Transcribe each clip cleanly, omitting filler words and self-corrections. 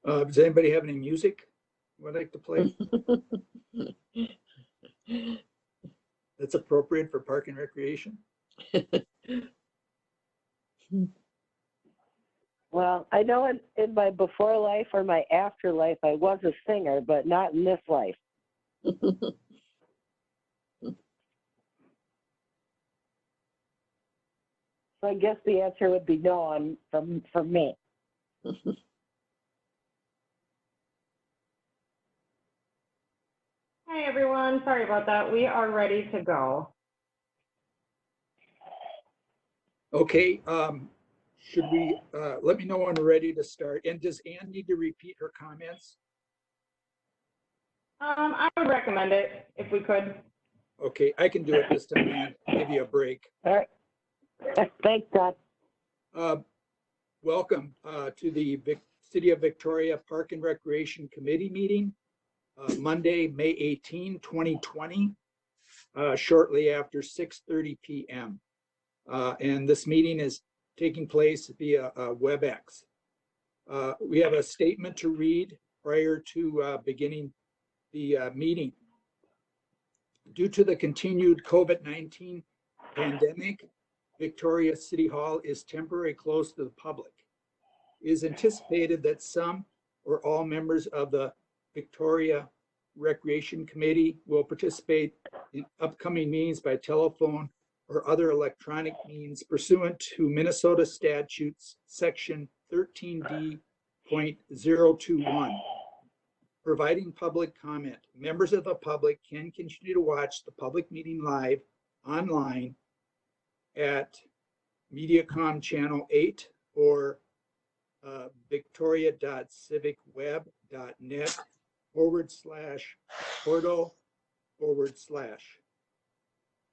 Does anybody have any music would like to play? That's appropriate for Park and Recreation? Well, I know in my before life or my afterlife, I was a singer, but not in this life. So I guess the answer would be no from me. Hi, everyone. Sorry about that. We are ready to go. Okay, should we, let me know when we're ready to start. And does Ann need to repeat her comments? I would recommend it if we could. Okay, I can do it this time, Ann. Give you a break. All right. Thanks, Todd. Welcome to the City of Victoria Park and Recreation Committee meeting, Monday, May 18, 2020, shortly after 6:30 p.m. And this meeting is taking place via WebEx. We have a statement to read prior to beginning the meeting. Due to the continued COVID-19 pandemic, Victoria City Hall is temporarily closed to the public. It is anticipated that some or all members of the Victoria Recreation Committee will participate in upcoming meetings by telephone or other electronic means pursuant to Minnesota Statutes Section 13D.021. Providing public comment. Members of the public can continue to watch the public meeting live online at Mediacom Channel 8 or victoria.civicweb.net/portal/.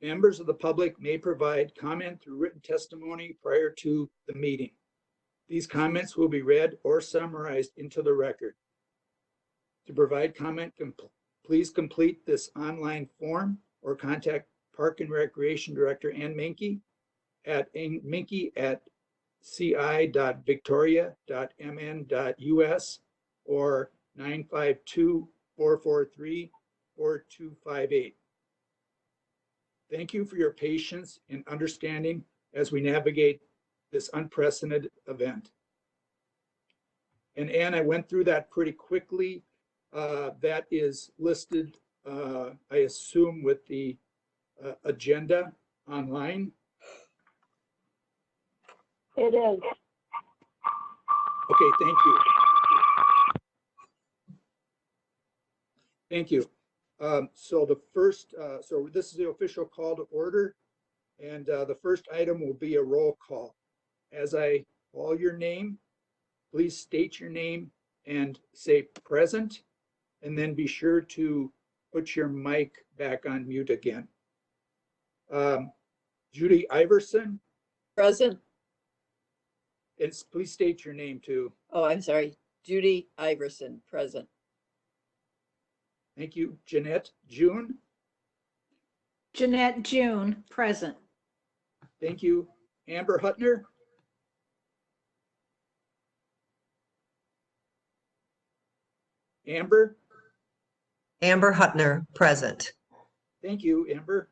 Members of the public may provide comment through written testimony prior to the meeting. These comments will be read or summarized into the record. To provide comment, please complete this online form or contact Park and Recreation Director Ann Mahnke at mahnke@ci.victoria.mn.us or 952-443-4258. Thank you for your patience and understanding as we navigate this unprecedented event. And Ann, I went through that pretty quickly. That is listed, I assume, with the agenda online. It is. Okay, thank you. Thank you. So the first, so this is the official call to order, and the first item will be a roll call. As I call your name, please state your name and say present, and then be sure to put your mic back on mute again. Judy Iverson. Present. And please state your name too. Oh, I'm sorry. Judy Iverson, present. Thank you. Jeanette June. Jeanette June, present. Thank you. Amber Hutner. Amber. Amber Hutner, present. Thank you, Amber.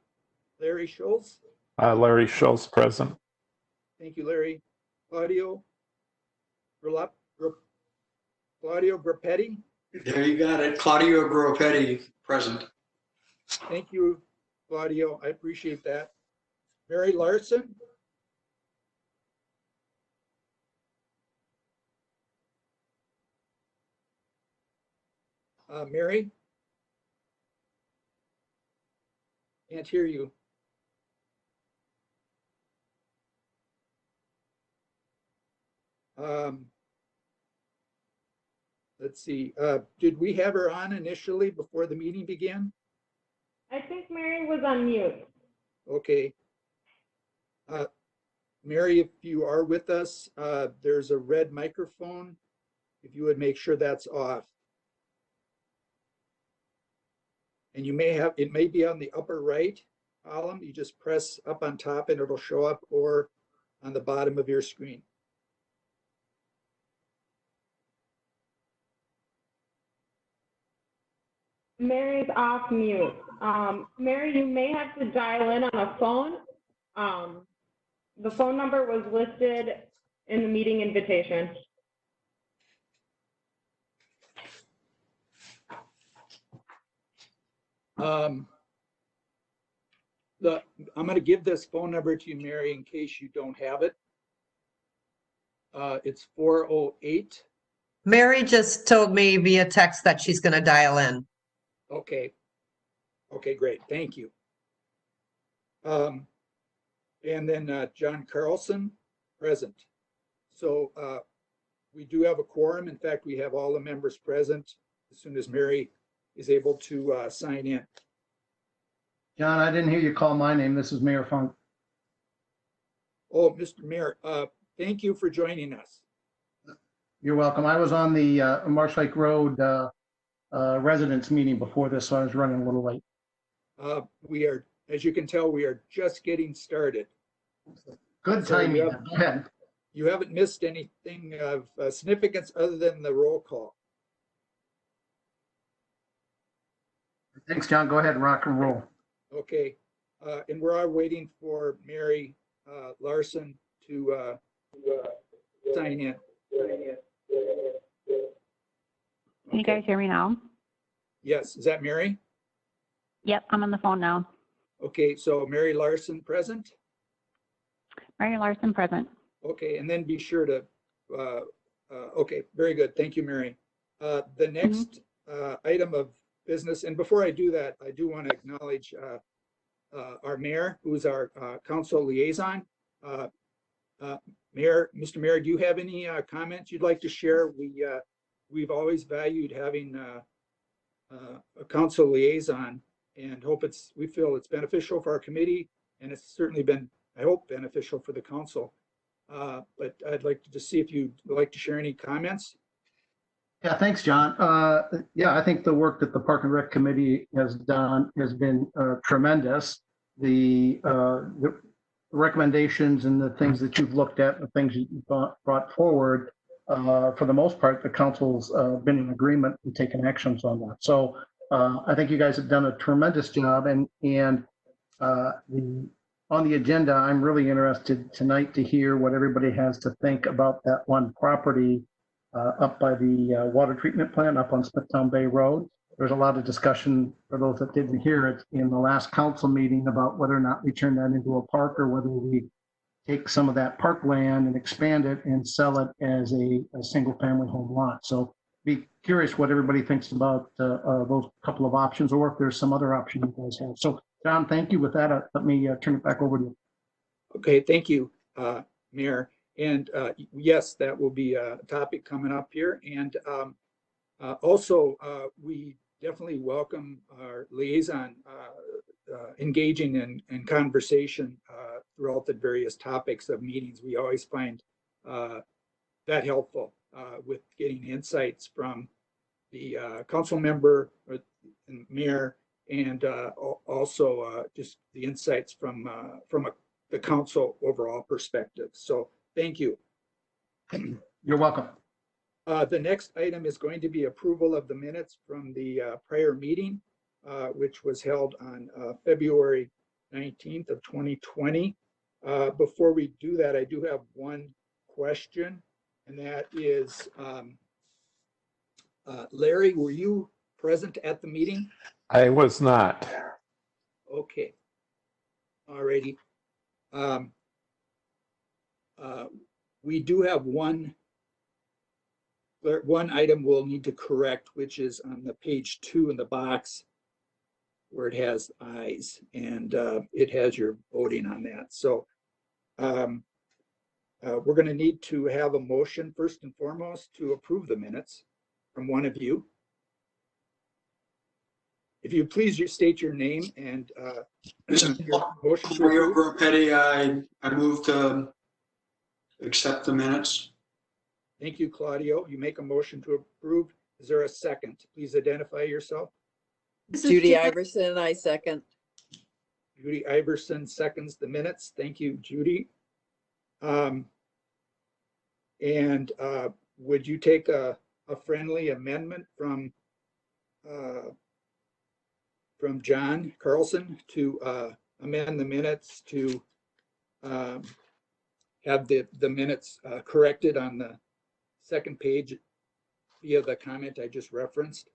Larry Schultz. Larry Schultz, present. Thank you, Larry. Claudio Grappetti. There you got it. Claudio Grappetti, present. Thank you, Claudio. I appreciate that. Mary Larson. Mary? Can't hear you. Let's see. Did we have her on initially before the meeting began? I think Mary was on mute. Okay. Mary, if you are with us, there's a red microphone. If you would make sure that's off. And you may have, it may be on the upper right column. You just press up on top and it'll show up, or on the bottom of your screen. Mary's off mute. Mary, you may have to dial in on a phone. The phone number was listed in the meeting invitation. I'm going to give this phone number to you, Mary, in case you don't have it. It's 408. Mary just told me via text that she's going to dial in. Okay. Okay, great. Thank you. And then John Carlson, present. So we do have a quorum. In fact, we have all the members present as soon as Mary is able to sign in. John, I didn't hear you call my name. This is Mayor Funk. Oh, Mr. Mayor, thank you for joining us. You're welcome. I was on the Marsh Lake Road residents meeting before this, so I was running a little late. We are, as you can tell, we are just getting started. Good So timing. you Go ahead. You haven't missed anything of significance other than the roll call. Thanks, John. Go ahead, rock and roll. Okay, and we're all waiting for Mary Larson to sign in. Can you guys hear me now? Yes, is that Mary? Yep, I'm on the phone now. Okay, so Mary Larson present. Mary Larson, present. Okay, and then be sure to, okay, very good. Thank you, Mary. The next item of business, and before I do that, I do want to acknowledge our mayor, who's our council liaison. Mayor, Mr. Mayor, do you have any comments you'd like to share? We've always valued having a council liaison and we feel it's beneficial for our committee, and it's certainly been, I hope, beneficial for the council. But I'd like to just see if you'd like to share any comments. Yeah, thanks, John. Yeah, I think the work that the Park and Rec Committee has done has been tremendous. The recommendations and the things that you've looked at, the things that you've brought forward, for the most part, the council's been in agreement and taken actions on that. So I think you guys have done a tremendous job. And on the agenda, I'm really interested tonight to hear what everybody has to think about that one property up by the water treatment plant up on Smithtown Bay Road. There's a lot of discussion, for those that didn't hear it, in the last council meeting about whether or not we turn that into a park or whether we take some of that park land and expand it and sell it as a single family home lot. So be curious what everybody thinks about those couple of options, or if there's some other option you guys have. So John, thank you. With that, let me turn it back over to you. Okay, thank you, Mayor. And yes, that will be a topic coming up here. And also, we definitely welcome our liaison engaging in conversation throughout the various topics of meetings. We always find that helpful with getting insights from the council member or mayor, and also just the insights from the council overall perspective. So thank you. You're welcome. The next item is going to be approval of the minutes from the prior meeting, which was held on February 19th of 2020. Before we do that, I do have one question, and that is, Larry, were you present at the meeting? I was not. Okay. All righty. We do have one item we'll need to correct, which is on the page 2 in the box where it has ayes, and it has your voting on that. So we're going to need to have a motion first and foremost to approve the minutes from one of you. If you please just state your name and This is your motion to Claudio approve. Groppetti. I move to accept the minutes. Thank you, Claudio. You make a motion to approve. Is there a second? Please identify yourself. This is Judy Janet. Iverson, I second. Judy Iverson seconds the minutes. Thank you, Judy. And would you take a friendly amendment from from John Carlson to amend the minutes to have the minutes corrected on the second page via the comment I just referenced.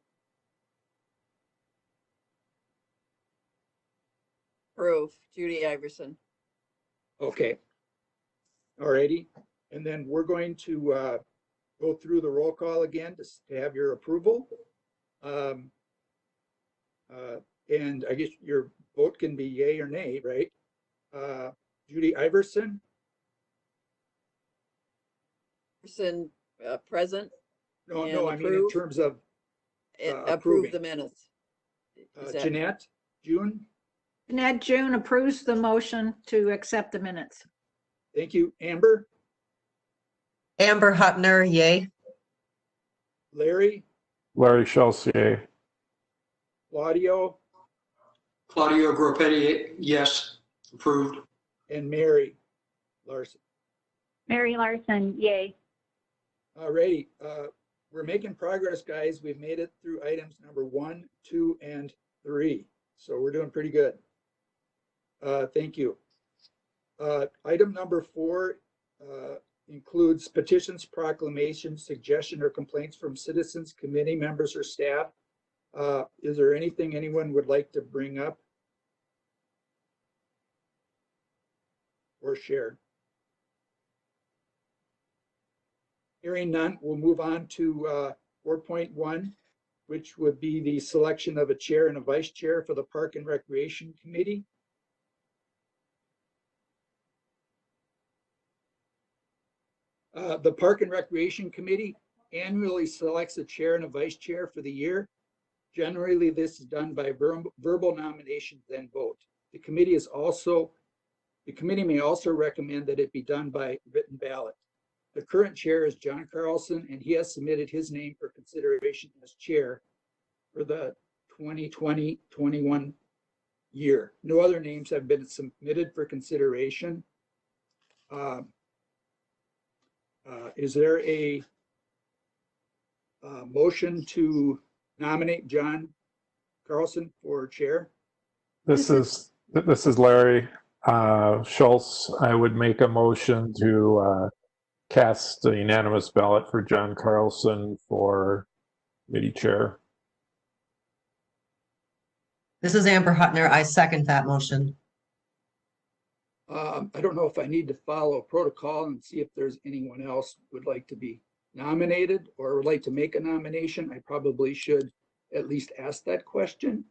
Approve. Judy Iverson. Okay. Alrighty. And then we're going to go through the roll call again to have your approval. And I guess your vote can be yay or nay, right? Judy Iverson, Iverson, present. no, And I mean, in approve. terms of Approve approving. the minutes. Is that- Jeanette, June, Jeanette June approves the motion to accept the minutes. thank you. Amber, Amber Hutner, yay. Larry, Larry Schultz, yay. Claudio, Claudio Groppetti, yes. Approved. and Mary Larson. Mary Larson, yay. Alrighty, we're making progress, guys. We've made it through items number 1, 2, and 3. So we're doing pretty good. Thank you. Item number 4 includes petitions, proclamations, suggestion, or complaints from citizens, committee members, or staff. Is there anything anyone would like to bring up or share? Hearing none, we'll move on to 4.1, which would be the selection of a chair and a vice chair for the Park and Recreation Committee. The Park and Recreation Committee annually selects a chair and a vice chair for the year. Generally, this is done by verbal nominations, then vote. The committee may also recommend that it be done by written ballot. The current chair is John Carlson, and he has submitted his name for consideration as chair for the 2020-21 year. No other names have been submitted for consideration. Is there a motion to nominate John Carlson for chair? This is Larry Schultz. I would make a motion to cast a unanimous ballot for John Carlson for committee chair. This is Amber Hutner. I second that motion. I don't know if I need to follow protocol and see if there's anyone else who would like to be nominated or would like to make a nomination. I probably should at least ask that question.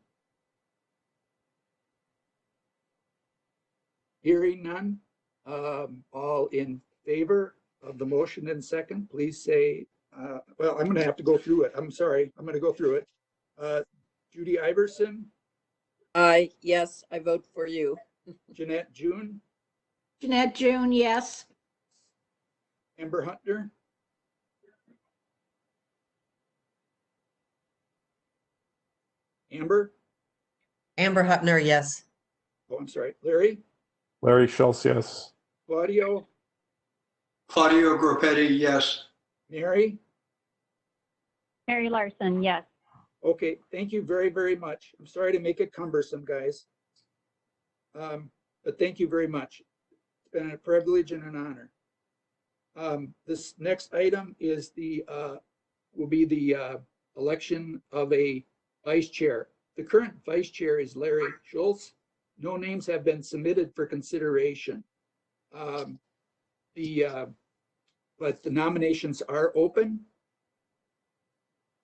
Hearing none, all in favor of the motion and second, please say, well, I'm going to have to go through it. I'm sorry. I'm going to go through it. Judy Iverson, Yes, I vote for you. Jeanette June, Jeanette June, yes. Amber Hunter, Amber, Amber Hutner, yes. oh, I'm sorry, Larry, Larry Schultz, yes. Claudio, Claudio Groppetti, yes. Mary. Mary Larson, yes. Okay, thank you very, very much. I'm sorry to make it cumbersome, guys. But thank you very much. It's been a privilege and an honor. This next item is will be the election of a vice chair. The current vice chair is Larry Schultz. No names have been submitted for consideration. But the nominations are open.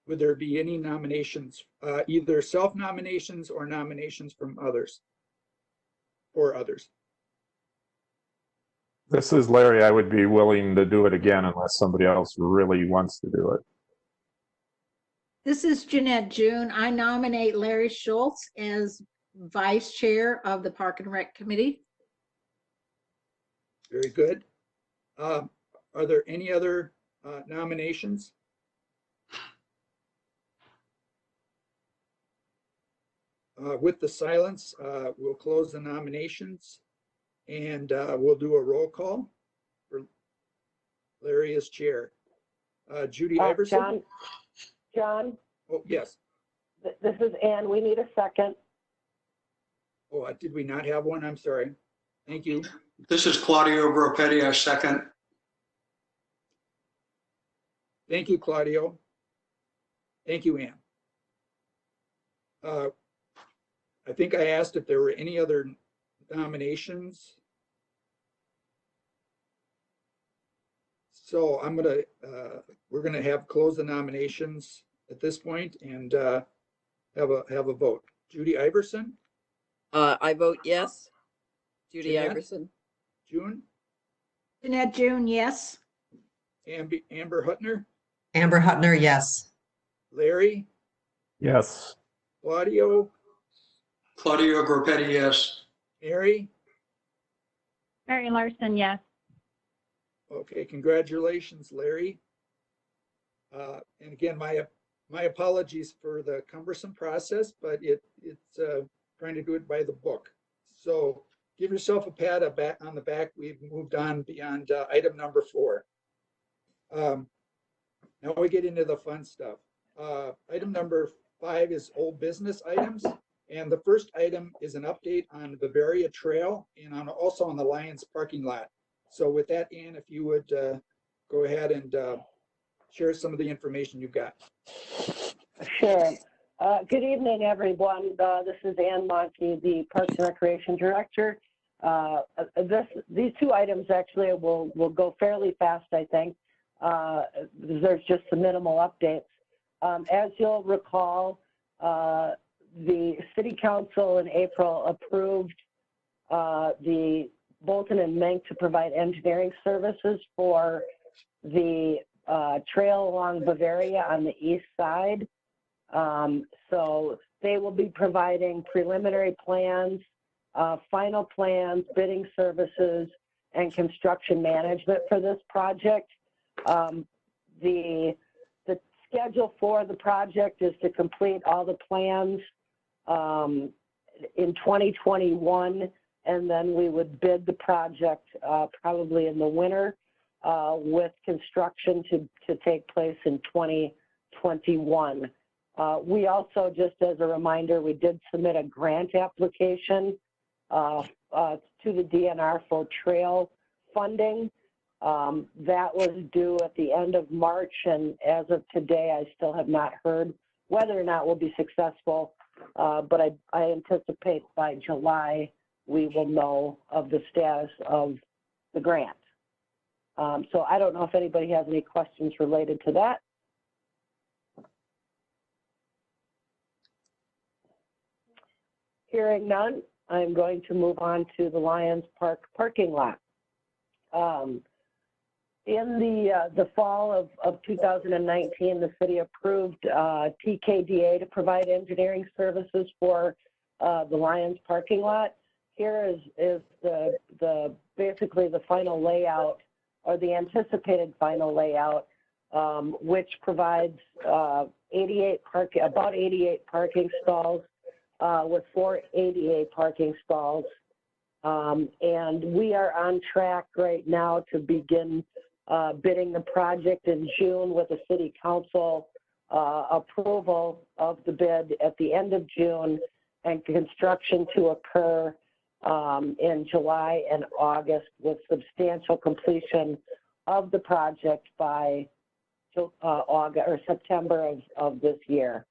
Would there be any nominations, either self-nominations or nominations from others or others? This is Larry. I would be willing to do it again unless somebody else really wants to do it. This is Jeanette June. I nominate Larry Schultz as vice chair of the Park and Rec Committee. Very good. Are there any other nominations? With the silence, we'll close the nominations and we'll do a roll call for Larry as chair. Judy Iverson? John, Oh, yes. this is Ann. We need a second. Oh, did we not have one? I'm sorry. Thank you. This is Claudio Gropetti, I second. Thank you, Claudio. Thank you, Ann. I think I asked if there were any other nominations. So we're gonna have close the nominations at this point and have a vote. Judy Iverson, I vote yes. Judy Jeanette? Iverson. June, Jeanette June, yes. Amber Hutner, Amber Hutner, yes. Larry, Yes. Claudio, Claudio Gropetti, yes. Mary. Mary Larson, yes. Okay, congratulations, Larry. And again, my apologies for the cumbersome process, but it's trying to do it by the book. So give yourself a pat on the back. We've moved on beyond item number 4. Now we get into the fun stuff. Item number 5 is old business items. And the first item is an update on Bavaria Trail and also on the Lions parking lot. So with that, Ann, if you would go ahead and share some of the information you've got. Sure. Good evening, everyone. This is Ann Mahnke, the Parks and Recreation Director. These 2 items actually will go fairly fast, I think. There's just some minimal updates. As you'll recall, the City Council in April approved the Bolton and Mahnke to provide engineering services for the trail along Bavaria on the east side. So they will be providing preliminary plans, final plans, bidding services, and construction management for this project. The schedule for the project is to complete all the plans in 2021, and then we would bid the project probably in the winter with construction to take place in 2021. We also, just as a reminder, we did submit a grant application to the DNR for trail funding. That was due at the end of March, and as of today, I still have not heard whether or not we'll be successful, but I anticipate by July we will know of the status of the grant. So I don't know if anybody has any questions related to that. Hearing none, I'm going to move on to the Lions Park parking lot. In the fall of 2019, the city approved TKDA to provide engineering services for the Lions parking lot. Here is basically the final layout, or the anticipated final layout, which provides about 88 parking stalls with 4 ADA parking stalls. And we are on track right now to begin bidding the project in June with the city council approval of the bid at the end of June, and construction to occur in July and August, with substantial completion of the project by August or September of this year.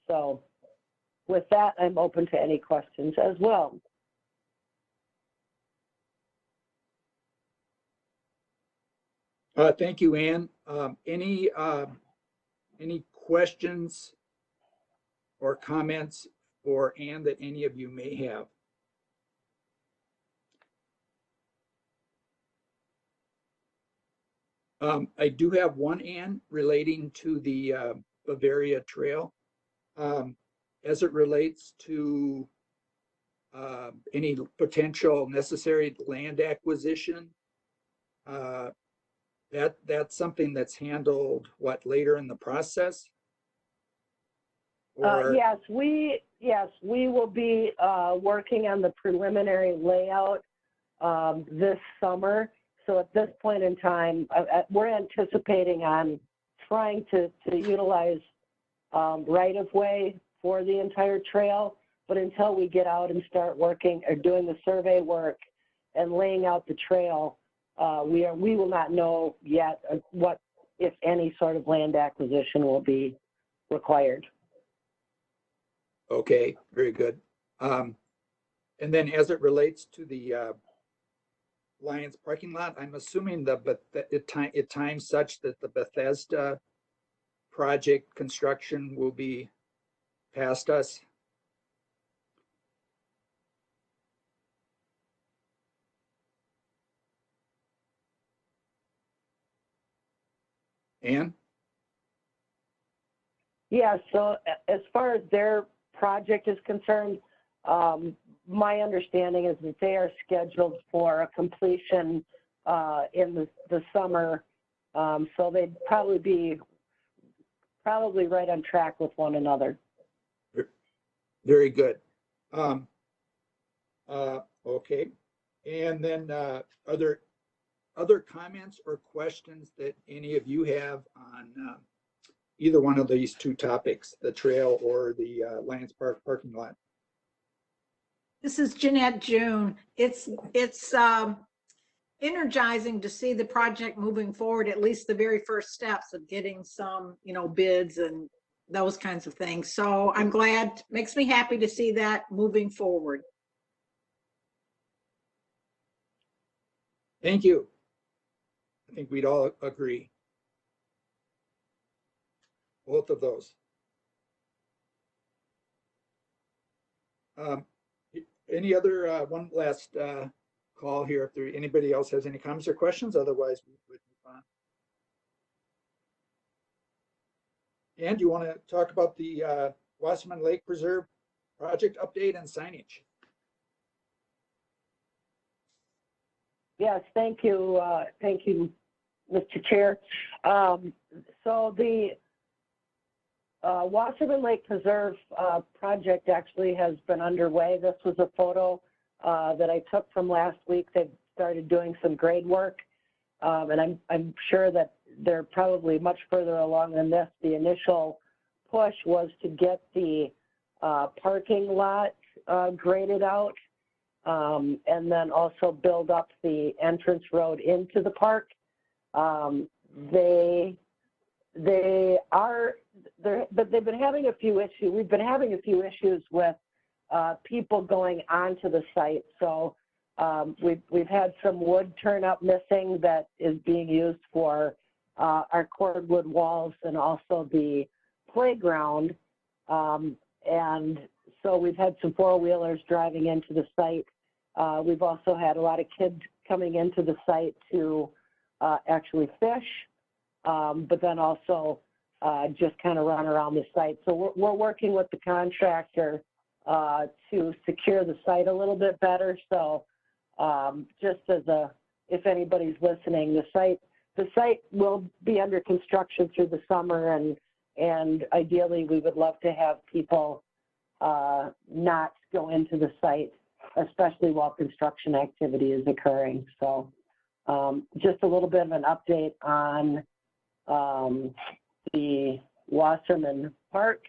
So with that, I'm open to any questions as well. Thank you, Ann. Any questions or comments for Ann that any of you may have? I do have one, Ann, relating to the Bavaria Trail. As it relates to any potential necessary land acquisition, that's something that's handled later in the process? Or... Yes, we will be working on the preliminary layout this summer. So at this point in time, we're anticipating on trying to utilize right-of-way for the entire trail. But until we get out and start working or doing the survey work and laying out the trail, we will not know yet what, if any, sort of land acquisition will be required. Okay, very good. And then as it relates to the Lions parking lot, I'm assuming it times such that the Bethesda project construction will be past us. Ann? Yeah, so as far as their project is concerned, my understanding is that they are scheduled for a completion in the summer. So they'd probably be right on track with one another. Very good. Okay. And then are there other comments or questions that any of you have on either one of these two topics, the trail or the Lions Park parking lot? This is Jeanette June. It's energizing to see the project moving forward, at least the very first steps of getting some, bids and those kinds of things. So I'm glad, makes me happy to see that moving forward. Thank you. I think we'd all agree. Both of those. Any other, one last call here, if there anybody else has any comments or questions, otherwise we would move on. And you want to talk about the Wasserman Lake Preserve project update and signage? Yes, thank you. Thank you, Mr. Chair. So the Wasserman Lake Preserve project actually has been underway. This was a photo that I took from last week. They've started doing some grade work, and I'm sure that they're probably much further along than this. The initial push was to get the parking lot graded out, and then also build up the entrance road into the park. But they've been having a few issues. We've been having a few issues with people going onto the site. So we've had some wood turn up missing that is being used for our cordwood walls and also the playground. And so we've had some four-wheelers driving into the site. We've also had a lot of kids coming into the site to actually fish, but then also just kind of run around the site. So we're working with the contractor to secure the site a little bit better. So just as if anybody's listening, the site will be under construction through the summer, and ideally we would love to have people not go into the site, especially while construction activity is occurring. So just a little bit of an update on the Wasserman Park.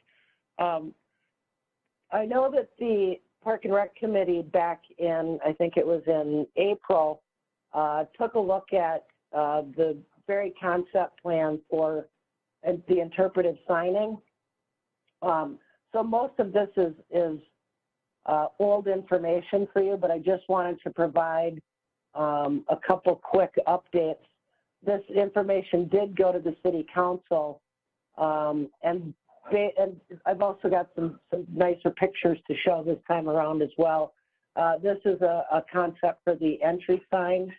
I know that the Park and Rec Committee back in, I think it was in April, took a look at the very concept plan for the interpretive signing. So most of this is old information for you, but I just wanted to provide a couple quick updates. This information did go to the City Council, and I've also got some nicer pictures to show this time around as well. This is a concept for the entry signs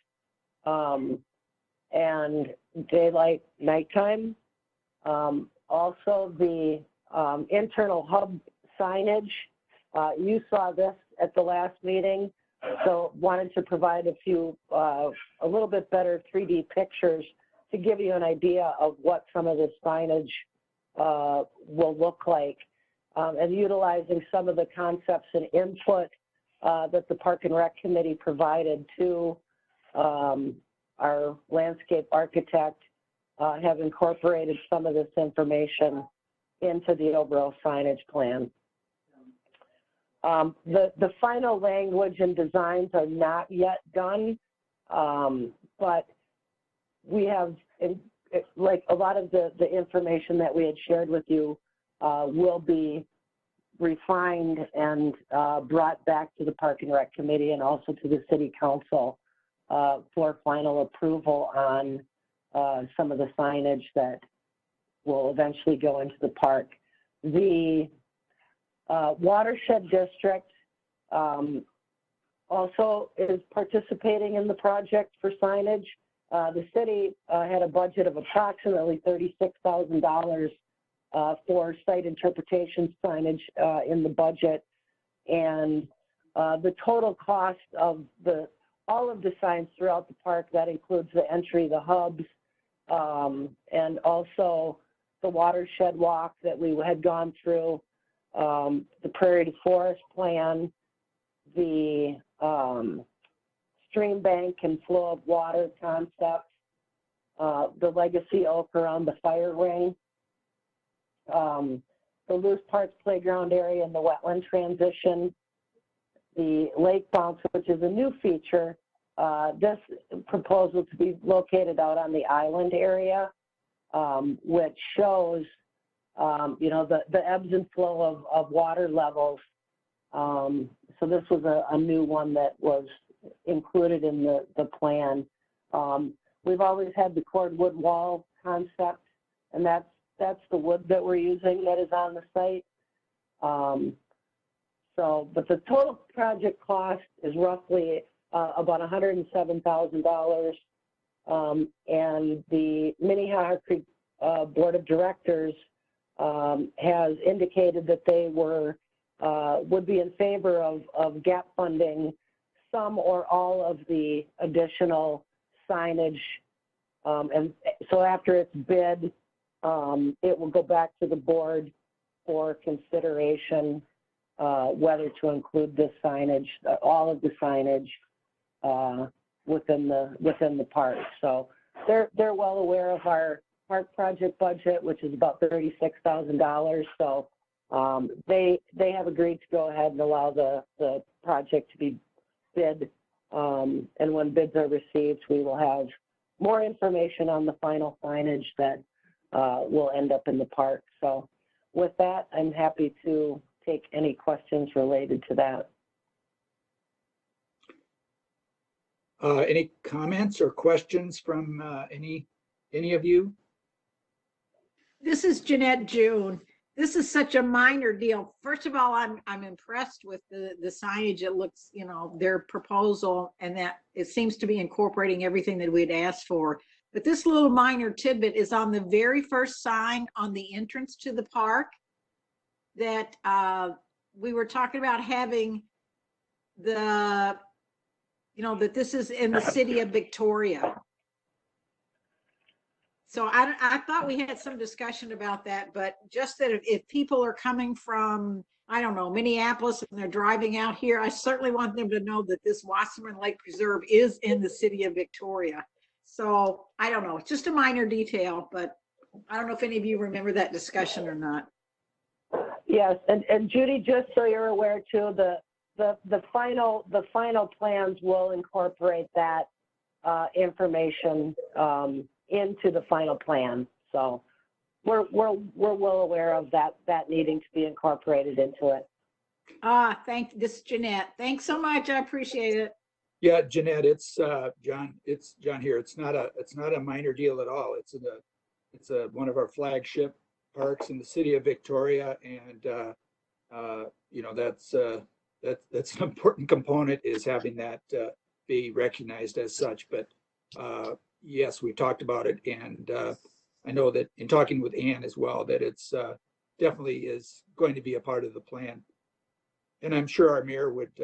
and daylight, nighttime. Also the internal hub signage. You saw this at the last meeting, so wanted to provide a little bit better 3D pictures to give you an idea of what some of this signage will look like, and utilizing some of the concepts and input that the Park and Rec Committee provided to our landscape architect, have incorporated some of this information into the overall signage plan. The final language and designs are not yet done, but we have, like a lot of the information that we had shared with you will be refined and brought back to the Park and Rec Committee and also to the City Council for final approval on some of the signage that will eventually go into the park. The Watershed District also is participating in the project for signage. The city had a budget of approximately $36,000 for site interpretation signage in the budget. And the total cost of all of the signs throughout the park, that includes the entry, the hubs, and also the watershed walk that we had gone through, the prairie to forest plan, the stream bank and flow of water concept, the legacy oak around the fire ring, the Loose Parks playground area and the wetland transition, the lake bounce, which is a new feature. This proposal to be located out on the island area, which shows, the ebbs and flow of water levels. So this was a new one that was included in the plan. We've always had the cordwood wall concept, and that's the wood that we're using that is on the site. But the total project cost is roughly about $107,000. And the Minnehaha Creek Board of Directors has indicated that they would be in favor of gap funding some or all of the additional signage. And so after it's bid, it will go back to the board for consideration whether to include this signage, all of the signage within the park. So they're well aware of our park project budget, which is about $36,000. So they have agreed to go ahead and allow the project to be bid. And when bids are received, we will have more information on the final signage that will end up in the park. So with that, I'm happy to take any questions related to that. Any comments or questions from any of you? This is Jeanette June. This is such a minor deal. First of all, I'm impressed with the signage. It looks, their proposal, and that it seems to be incorporating everything that we'd asked for. But this little minor tidbit is on the very first sign on the entrance to the park that we were talking about having that this is in the city of Victoria. So I thought we had some discussion about that, but just that if people are coming from, I don't know, Minneapolis and they're driving out here, I certainly want them to know that this Wasserman Lake Preserve is in the city of Victoria. So I don't know, it's just a minor detail, but I don't know if any of you remember that discussion or not. Yes, and Judy, just so you're aware too, the final plans will incorporate that information into the final plan. So we're well aware of that needing to be incorporated into it. This is Jeanette. Thanks so much. I appreciate it. Yeah, Jeanette, it's John. It's John here. It's not a minor deal at all. It's one of our flagship parks in the city of Victoria, and that's an important component, is having that be recognized as such. But yes, we talked about it, and I know that in talking with Ann as well, that it's definitely is going to be a part of the plan, and I'm sure our mayor would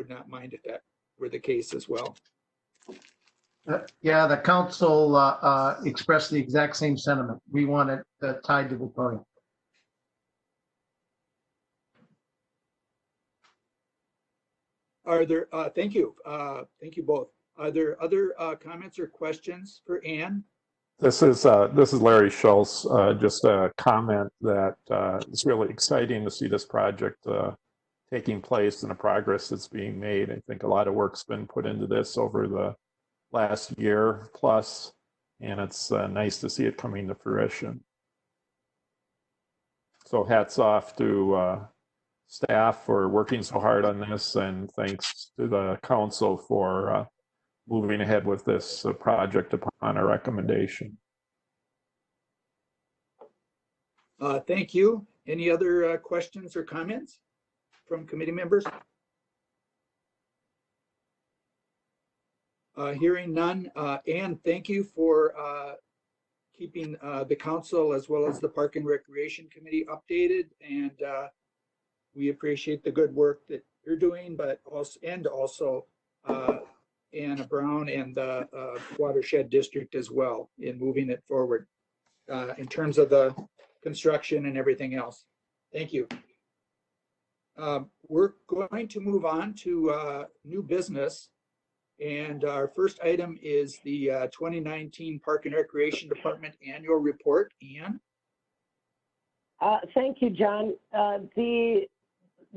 not mind if that were the case as well. Yeah, the council expressed the exact same sentiment. We want it tied to Victoria. Are there, thank you both. Are there other comments or questions for Ann? This is Larry Schultz. Just a comment that it's really exciting to see this project taking place and the progress that's being made. I think a lot of work's been put into this over the last year plus, and it's nice to see it coming to fruition. So hats off to staff for working so hard on this, and thanks to the council for moving ahead with this project upon our recommendation. Thank you. Any other questions or comments from committee members? Hearing none. Ann, thank you for keeping the council as well as the Park and Recreation Committee updated, and we appreciate the good work that you're doing, but also Anna Brown and the Watershed District as well in moving it forward in terms of the construction and everything else. Thank you. We're going to move on to new business. And our first item is the 2019 Park and Recreation Department Annual Report. Ann? Thank you, John.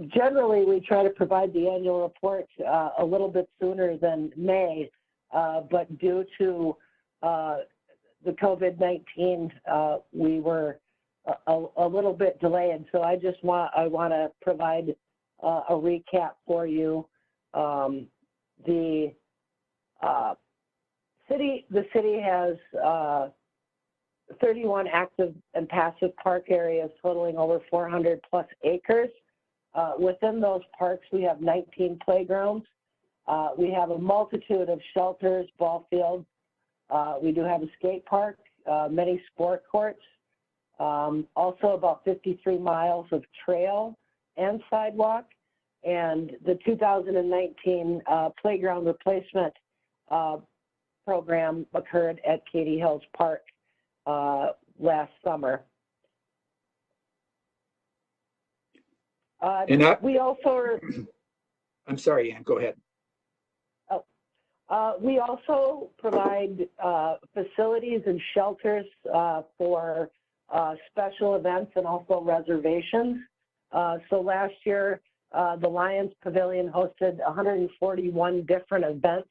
Generally, we try to provide the annual report a little bit sooner than May, but due to the COVID-19, we were a little bit delayed. So I want to provide a recap for you. The city has 31 active and passive park areas totaling over 400 plus acres. Within those parks, we have 19 playgrounds. We have a multitude of shelters, ball fields. We do have a skate park, many sport courts, also about 53 miles of trail and sidewalk. And the 2019 playground replacement program occurred at Katy Hills Park last summer. We also I'm sorry, Ann, go ahead. We also provide facilities and shelters for special events and also reservations. So last year, the Lions Pavilion hosted 141 different events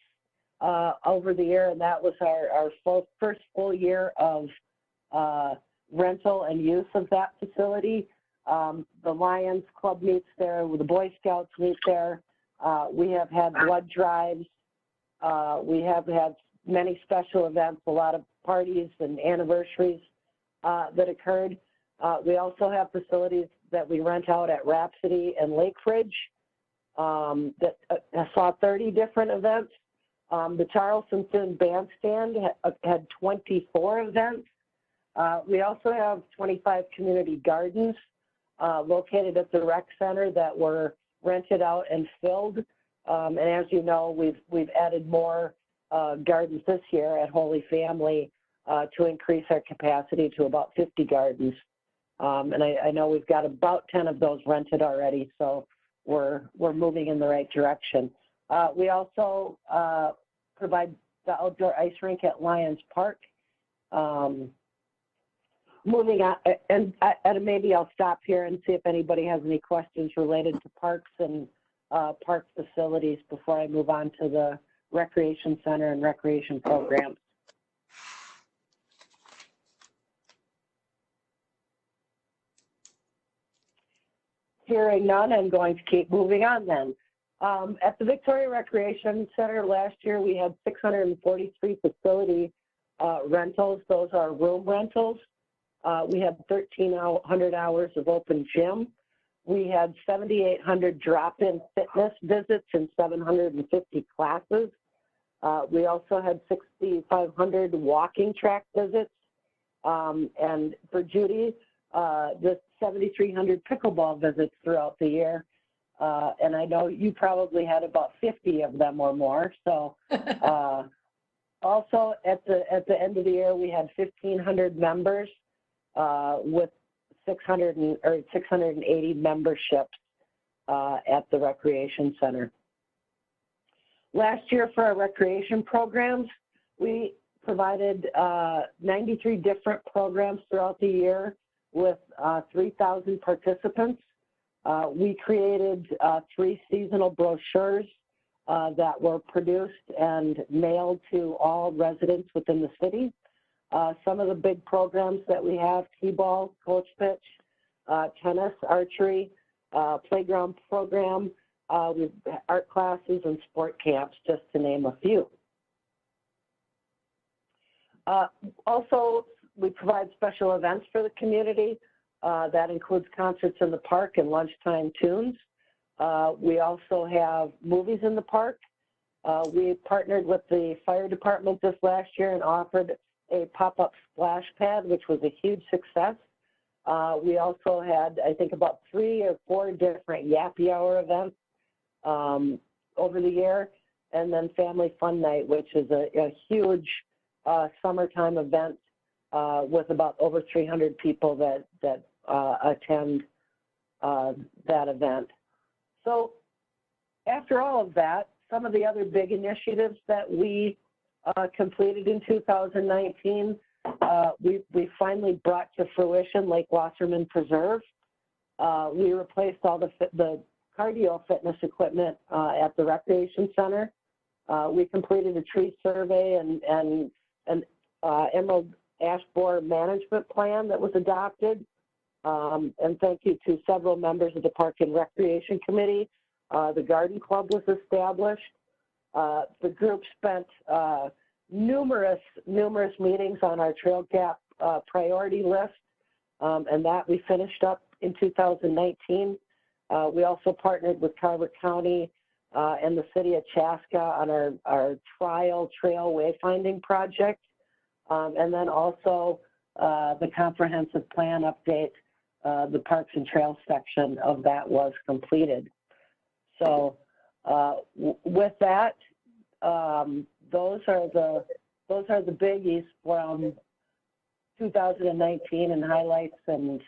over the year, and that was our first full year of rental and use of that facility. The Lions Club meets there, the Boy Scouts meet there. We have had blood drives. We have had many special events, a lot of parties and anniversaries that occurred. We also have facilities that we rent out at Rhapsody and Lake Ridge that saw 30 different events. The Charleston Bandstand had 24 events. We also have 25 community gardens located at the rec center that were rented out and filled. And as you know, we've added more gardens this year at Holy Family to increase our capacity to about 50 gardens. And I know we've got about 10 of those rented already, so we're moving in the right direction. We also provide the outdoor ice rink at Lions Park. Moving on, and maybe I'll stop here and see if anybody has any questions related to parks and park facilities before I move on to the recreation center and recreation programs. Hearing none, I'm going to keep moving on then. At the Victoria Recreation Center last year, we had 643 facility rentals. Those are room rentals. We had 1,300 hours of open gym. We had 7,800 drop-in fitness visits and 750 classes. We also had 6,500 walking track visits. And for Judy, just 7,300 pickleball visits throughout the year. And I know you probably had about 50 of them or more. So also at the end of the year, we had 1,500 members with 680 memberships at the recreation center. Last year for our recreation programs, we provided 93 different programs throughout the year with 3,000 participants. We created 3 seasonal brochures that were produced and mailed to all residents within the city. Some of the big programs that we have: T-ball, coach pitch, tennis, archery, playground program, with art classes and sport camps, just to name a few. Also, we provide special events for the community. That includes concerts in the park and lunchtime tunes. We also have movies in the park. We partnered with the fire department this last year and offered a pop-up splash pad, which was a huge success. We also had, I think, about 3 or 4 different Yappy Hour events over the year, and then Family Fun Night, which is a huge summertime event with about over 300 people that attend that event. So after all of that, some of the other big initiatives that we completed in 2019, we finally brought to fruition Lake Wasserman Preserve. We replaced all the cardio fitness equipment at the recreation center. We completed a tree survey and an emerald ash borer management plan that was adopted. And thank you to several members of the Park and Recreation Committee. The Garden Club was established. The group spent numerous meetings on our trail gap priority list, and that we finished up in 2019. We also partnered with Carver County and the city of Chaska on our trial trail wayfinding project. And then also the comprehensive plan update, the Parks and Trails section of that was completed. So with that, those are the biggies from 2019 and highlights. And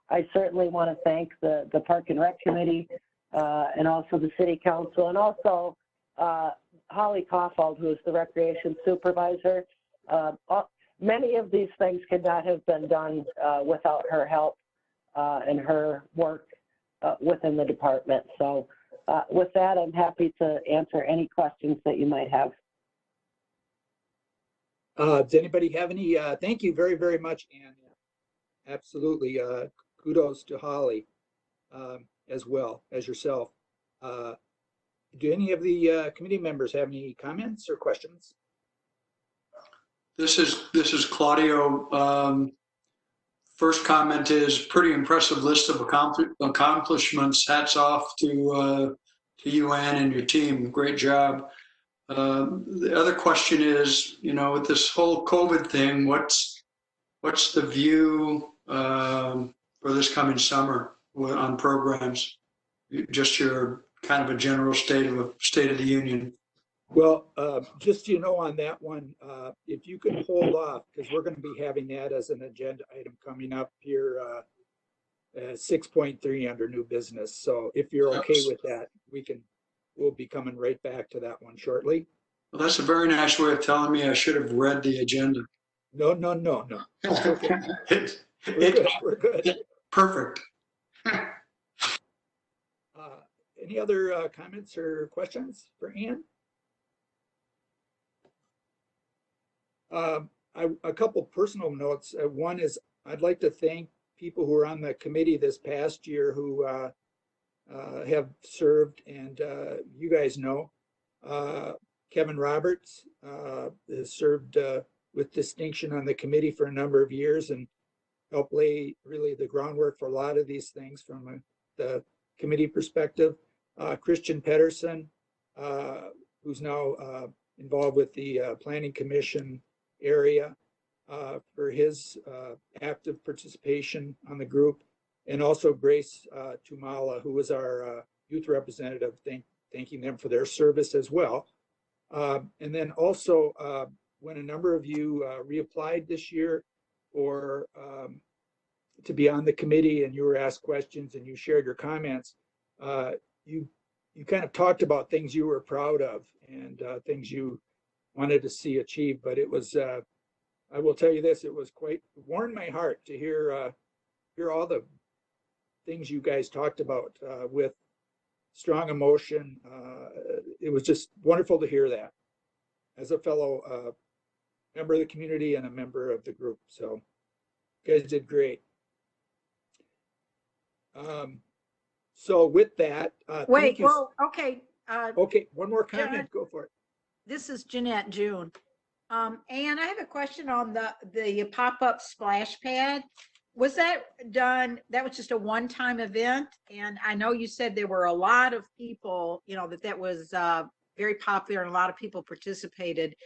I certainly want to thank the Park and Rec Committee and also the City Council, and also Holly Kaufhold, who is the Recreation Supervisor. Many of these things could not have been done without her help and her work within the department. So with that, I'm happy to answer any questions that you might have. Does anybody have any? Thank you very, very much, Ann. Absolutely. Kudos to Holly as well as yourself. Do any of the committee members have any comments or questions? This is Claudio. First comment is pretty impressive list of accomplishments. Hats off to you, Ann, and your team. Great job. The other question is, with this whole COVID thing, what's the view for this coming summer on programs? Just your kind of a general state of the union. Well, just on that one, if you can hold off, because we're going to be having that as an agenda item coming up here, 6.3 under new business. So if you're okay with that, we'll be coming right back to that one shortly. Well, that's a very nice way of telling me I should have read the agenda. No. It's okay. We're good. Perfect. Any other comments or questions for Ann? A couple personal notes. One is I'd like to thank people who are on the committee this past year who have served, and you guys know. Kevin Roberts has served with distinction on the committee for a number of years and helped lay really the groundwork for a lot of these things from the committee perspective. Christian Pedersen, who's now involved with the Planning Commission area, for his active participation on the group, and also Grace Tumala, who was our youth representative, thanking them for their service as well. And then also, when a number of you reapplied this year or to be on the committee and you were asked questions and you shared your comments, you kind of talked about things you were proud of and things you wanted to see achieved. But it was, I will tell you this, it was quite warmed my heart to hear all the things you guys talked about with strong emotion. It was just wonderful to hear that as a fellow member of the community and a member of the group. So you guys did great. So with that, thank Wait, you. well, okay. Okay, one more comment. Go for it. This is Jeanette June. And I have a question on the pop-up splash pad. Was that done, that was just a one-time event? And I know you said there were a lot of people, you know, that was very popular and a lot of people participated.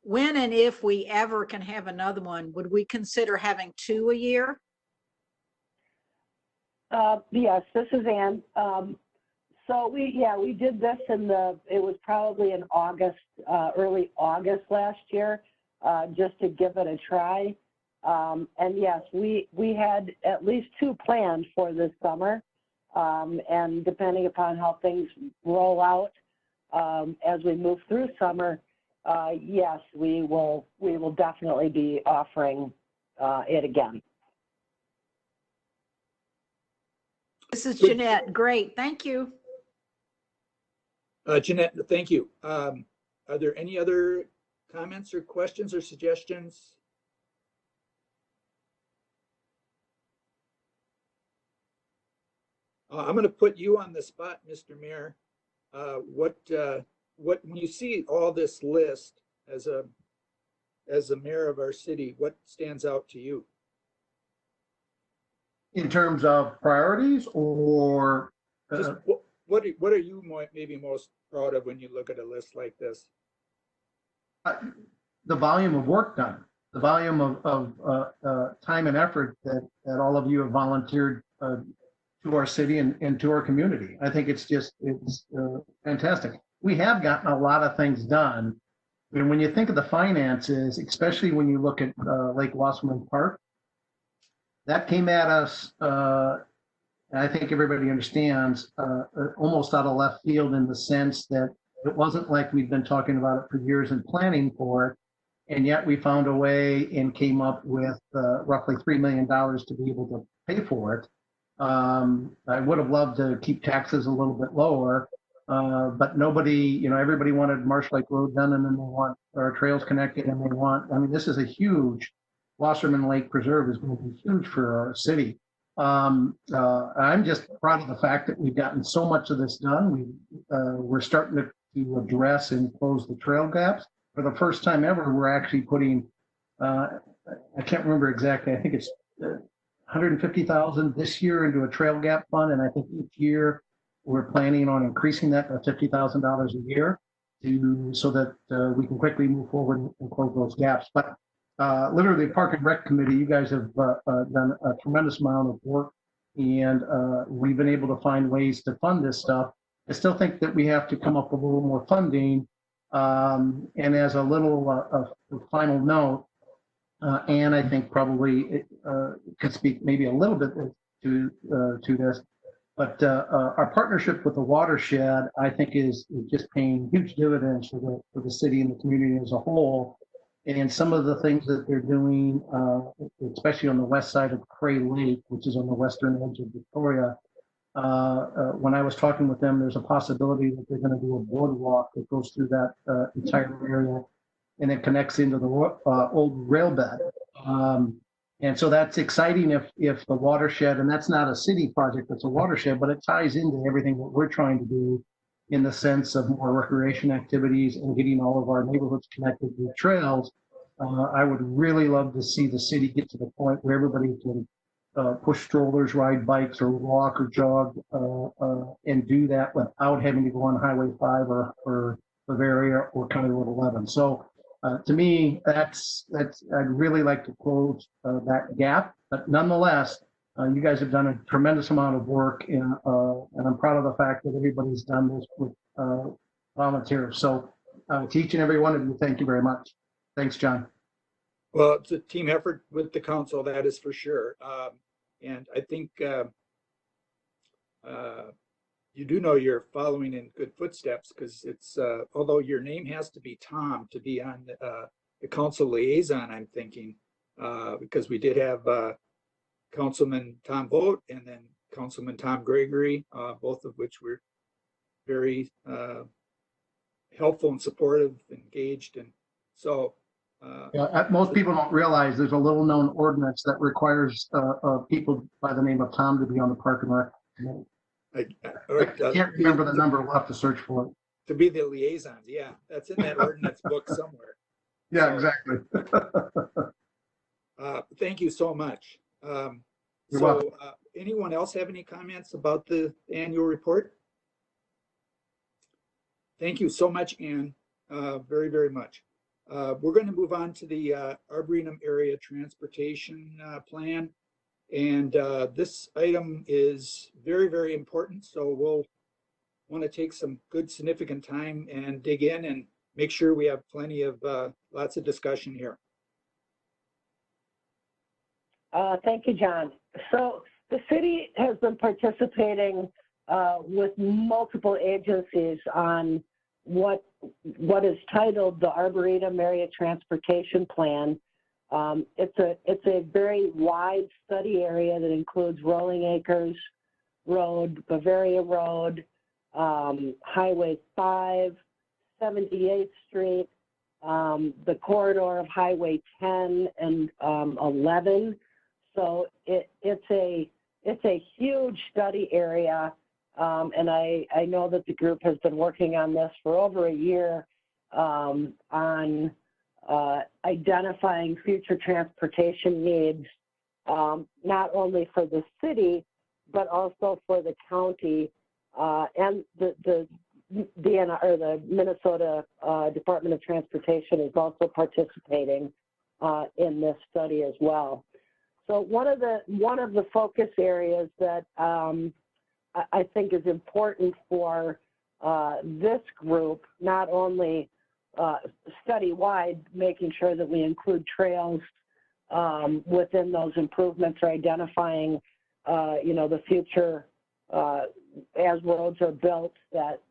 When and if we ever can have another one, would we consider having 2 a year? Yes, this is Ann. So we did this it was probably in August, early August last year, just to give it a try. And yes, we had at least 2 planned for this summer. And depending upon how things roll out, as we move through summer, yes, we will definitely be offering it again. This is Jeanette. Great. Thank you. Jeanette, thank you. Are there any other comments or questions or suggestions? I'm going to put you on the spot, Mr. Mayor. What when you see all this list as a mayor of our city, what stands out to you? In terms of priorities or? Just what are you maybe most proud of when you look at a list like this? The volume of work done, the volume of time and effort that all of you have volunteered to our city and to our community. I think it's fantastic. We have gotten a lot of things done. And when you think of the finances, especially when you look at Lake Wasserman Park, that came at us, and I think everybody understands, almost out of left field in the sense that it wasn't like we'd been talking about it for years and planning for it. And yet we found a way and came up with roughly $3 million to be able to pay for it. I would have loved to keep taxes a little bit lower, but nobody, everybody wanted Marsh Lake Road done, and then they want our trails connected, and they want, this is a huge, Wasserman Lake Preserve is going to be huge for our city. I'm just proud of the fact that we've gotten so much of this done. We're starting to address and close the trail gaps. For the first time ever, we're actually putting, I can't remember exactly, I think it's 150,000 this year into a trail gap fund, and I think each year we're planning on increasing that to $50,000 a year so that we can quickly move forward and close those gaps. But literally, Park and Rec Committee, you guys have done a tremendous amount of work, and we've been able to find ways to fund this stuff. I still think that we have to come up with a little more funding. And as a little a final note, and I think probably could speak maybe a little bit to this, but our partnership with the watershed, I think, is just paying huge dividends for the city and the community as a whole. And some of the things that they're doing, especially on the west side of Cray Lake, which is on the western edge of Victoria, when I was talking with them, there's a possibility that they're going to do a boardwalk that goes through that entire area, and it connects into the old rail bed. And so that's exciting if the watershed, and that's not a city project, that's a watershed, but it ties into everything that we're trying to do in the sense of more recreation activities and getting all of our neighborhoods connected with trails. I would really love to see the city get to the point where everybody can push strollers, ride bikes, or walk or jog, and do that without having to go on Highway 5 or Bavaria or County Road 11. So to me, I'd really like to close that gap. But nonetheless, you guys have done a tremendous amount of work, and I'm proud of the fact that everybody's done this with volunteers. So to each and every one of you, thank you very much. Thanks, John. Well, it's a team effort with the council, that is for sure. And I think you do know you're following in good footsteps, because it's, although your name has to be Tom to be on the council liaison, I'm thinking, because we did have Councilman Tom Vogt and then Councilman Tom Gregory, both of which were very helpful and supportive, engaged. And so Most people don't realize there's a little known ordinance that requires people by the name of Tom to be on the Park and Rec committee. I can't remember the number. We'll have to search for it. To be the liaisons. Yeah, that's in that ordinance book somewhere. Yeah, So, exactly. Thank you so much. You're So welcome. anyone else have any comments about the annual report? Thank you so much, Ann, very, very much. We're going to move on to the Arboretum Area Transportation Plan. And this item is very, very important. So we'll want to take some good significant time and dig in and make sure we have plenty of lots of discussion here. Thank you, John. So the city has been participating with multiple agencies on what is titled the Arboretum Area Transportation Plan. It's a very wide study area that includes Rolling Acres Road, Bavaria Road, Highway 5, 78th Street, the corridor of Highway 10 and 11. So it's a huge study area, and I know that the group has been working on this for over a year on identifying future transportation needs, not only for the city, but also for the county and the Minnesota Department of Transportation is also participating in this study as well. So one of the focus areas that I think is important for this group, not only study-wide, making sure that we include trails within those improvements or identifying, the future as roads are built, that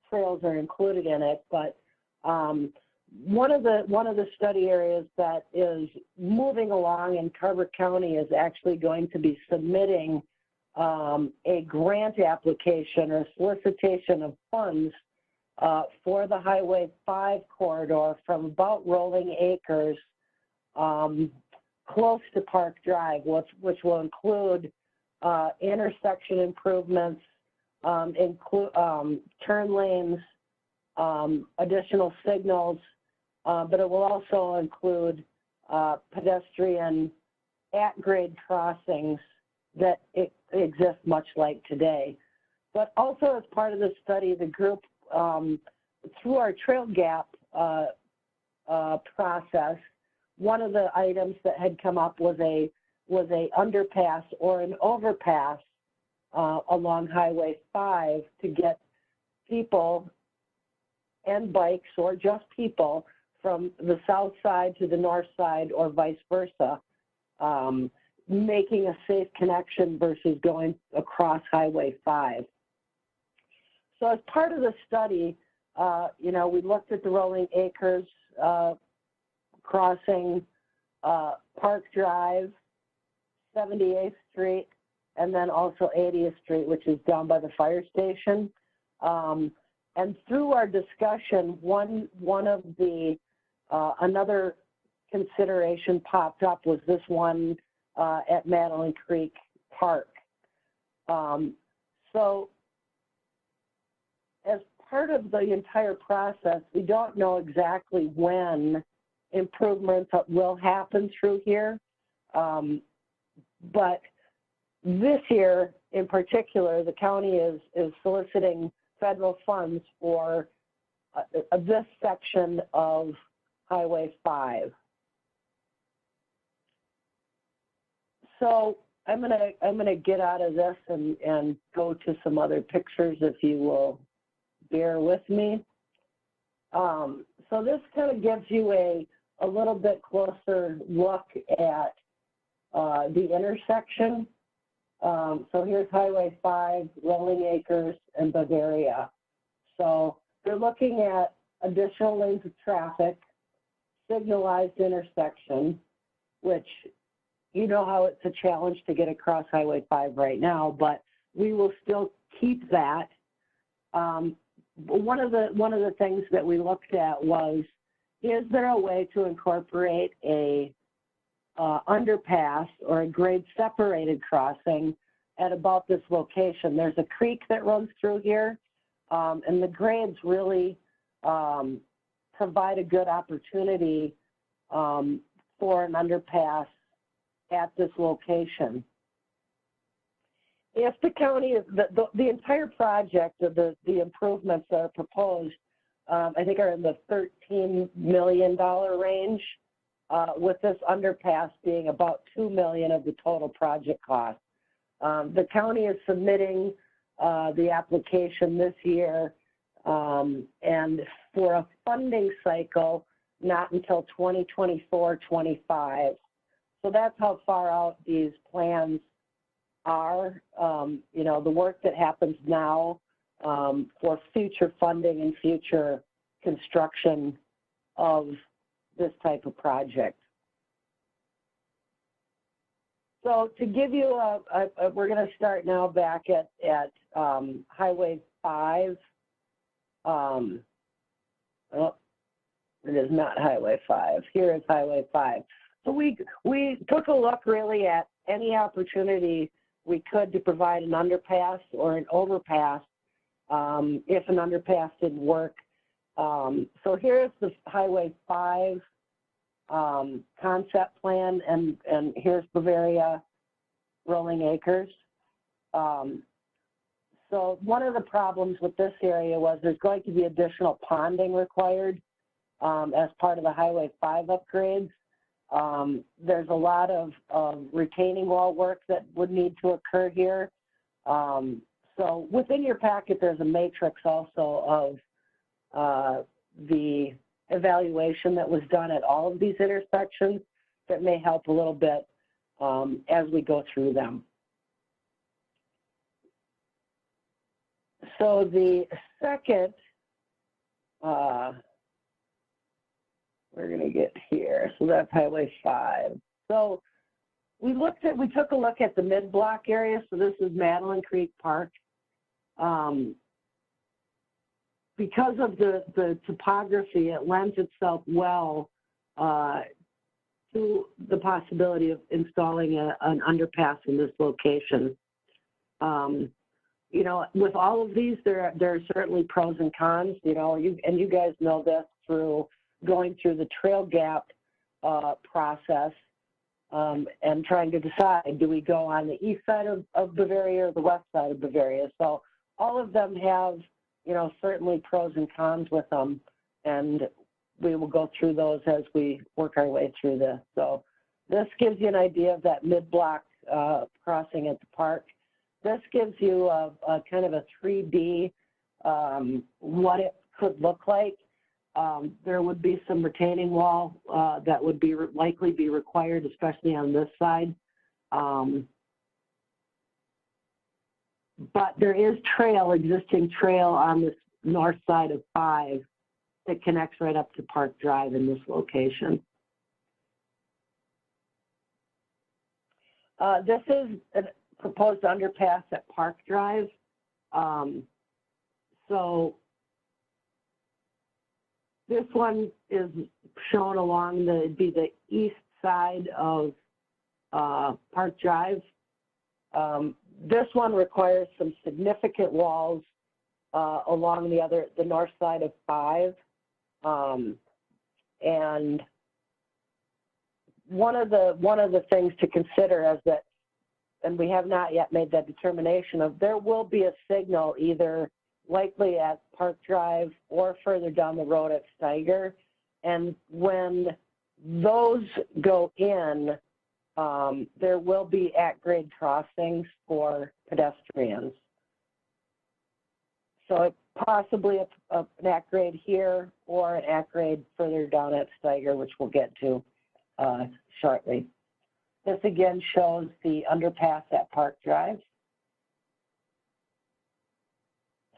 trails are included in it. But one of the study areas that is moving along in Carver County is actually going to be submitting a grant application or solicitation of funds for the Highway 5 corridor from about Rolling Acres close to Park Drive, which will include intersection improvements, turn lanes, additional signals, but it will also include pedestrian at-grade crossings that exist much like today. But also as part of the study, the group, through our Trail Gap process, one of the items that had come up was a underpass or an overpass along Highway 5 to get people and bikes, or just people, from the south side to the north side or vice versa, making a safe connection versus going across Highway 5. So as part of the study, we looked at the Rolling Acres crossing, Park Drive, 78th Street, and then also 80th Street, which is down by the fire station. And through our discussion, one of the another consideration popped up was this one at Madeline Creek Park. So as part of the entire process, we don't know exactly when improvements will happen through here. But this year in particular, the county is soliciting federal funds for this section of Highway 5. So I'm gonna get out of this and go to some other pictures, if you will bear with me. So this kind of gives you a little bit closer look at the intersection. So here's Highway 5, Rolling Acres, and Bavaria. So they're looking at additional lanes of traffic, signalized intersection, which you know how it's a challenge to get across Highway 5 right now, but we will still keep that. One of the things that we looked at was, is there a way to incorporate a underpass or a grade separated crossing at about this location? There's a creek that runs through here, and the grades really provide a good opportunity for an underpass at this location. If the county, the entire project of the improvements that are proposed, I think are in the $13 million range, with this underpass being about $2 million of the total project cost. The county is submitting the application this year, and for a funding cycle, not until 2024-25. So that's how far out these plans are. You know, the work that happens now for future funding and future construction of this type of project. So to give you we're going to start now back at Highway 5. Oh, it is not Highway 5. Here is Highway 5. So we took a look really at any opportunity we could to provide an underpass or an overpass if an underpass didn't work. So here's the Highway 5 concept plan, and here's Bavaria Rolling Acres. So one of the problems with this area was there's going to be additional ponding required as part of the Highway 5 upgrades. There's a lot of retaining wall work that would need to occur here. So within your packet, there's a matrix also of the evaluation that was done at all of these intersections that may help a little bit as we go through them. So the second, we're going to get here. So that's Highway 5. So we took a look at the mid-block area. So this is Madeline Creek Park. Because of the topography, it lends itself well to the possibility of installing an underpass in this location. You know, with all of these, there are certainly pros and cons. You know, you guys know this through going through the trail gap process and trying to decide, do we go on the east side of Bavaria or the west side of Bavaria? So all of them have, you know, certainly pros and cons with them, and we will go through those as we work our way through this. So this gives you an idea of that mid-block crossing at the park. This gives you a kind of a 3D what it could look like. There would be some retaining wall that would likely be required, especially on this side. But there is existing trail on this north side of 5 that connects right up to Park Drive in this location. This is a proposed underpass at Park Drive. So this one is shown along the east side of Park Drive. This one requires some significant walls along the north side of 5. And one of the things to consider is that, and we have not yet made that determination of, there will be a signal either likely at Park Drive or further down the road at Steiger. And when those go in, there will be at-grade crossings for pedestrians. So possibly an at-grade here or an at-grade further down at Steiger, which we'll get to shortly. This again shows the underpass at Park Drive.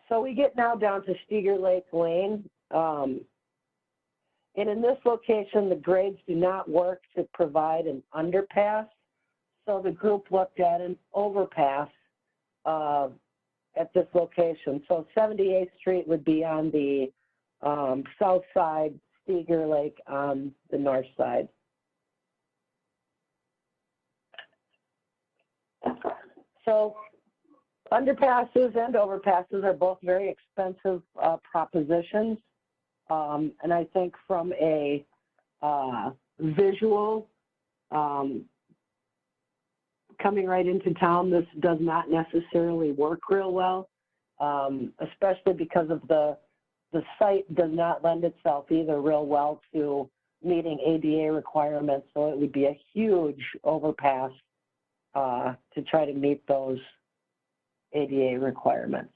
So we get now down to Steger Lake Lane. And in this location, the grades do not work to provide an underpass. So the group looked at an overpass at this location. So 78th Street would be on the south side, Steger Lake on the north side. So underpasses and overpasses are both very expensive propositions. And I think from a visual, coming right into town, this does not necessarily work real well, especially because of the site does not lend itself either real well to meeting ADA requirements. So it would be a huge overpass to try to meet those ADA requirements.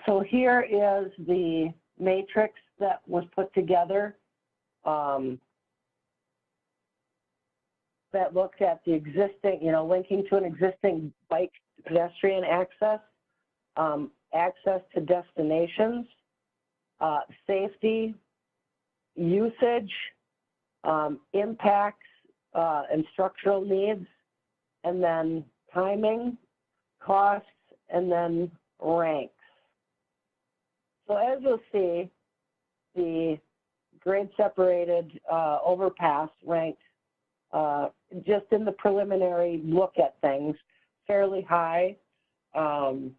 So here is the matrix that was put together that looked at the existing, linking to an existing bike pedestrian access, access to destinations, safety, usage, impacts, and structural needs, and then timing, costs, and then ranks. So as you'll see, the grade separated overpass ranked just in the preliminary look at things fairly high. And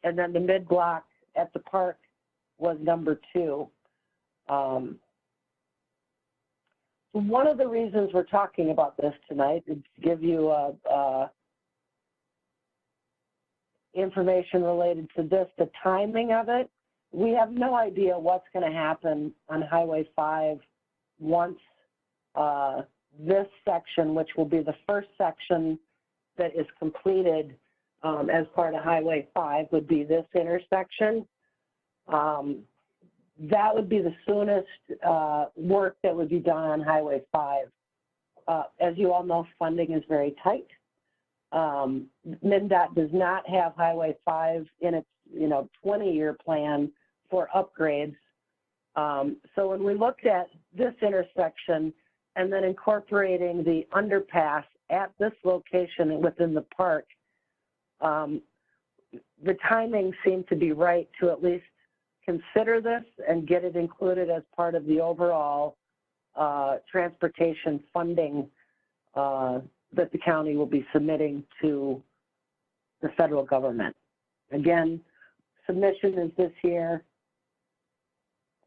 then the mid block at the park was number 2. One of the reasons we're talking about this tonight is to give you information related to this, the timing of it. We have no idea what's going to happen on Highway 5 once this section, which will be the first section that is completed as part of Highway 5, would be this intersection. That would be the soonest work that would be done on Highway 5. As you all know, funding is very tight. MnDOT does not have Highway 5 in its 20-year plan for upgrades. So when we looked at this intersection and then incorporating the underpass at this location within the park, the timing seemed to be right to at least consider this and get it included as part of the overall transportation funding that the county will be submitting to the federal government. Again, submission is this year.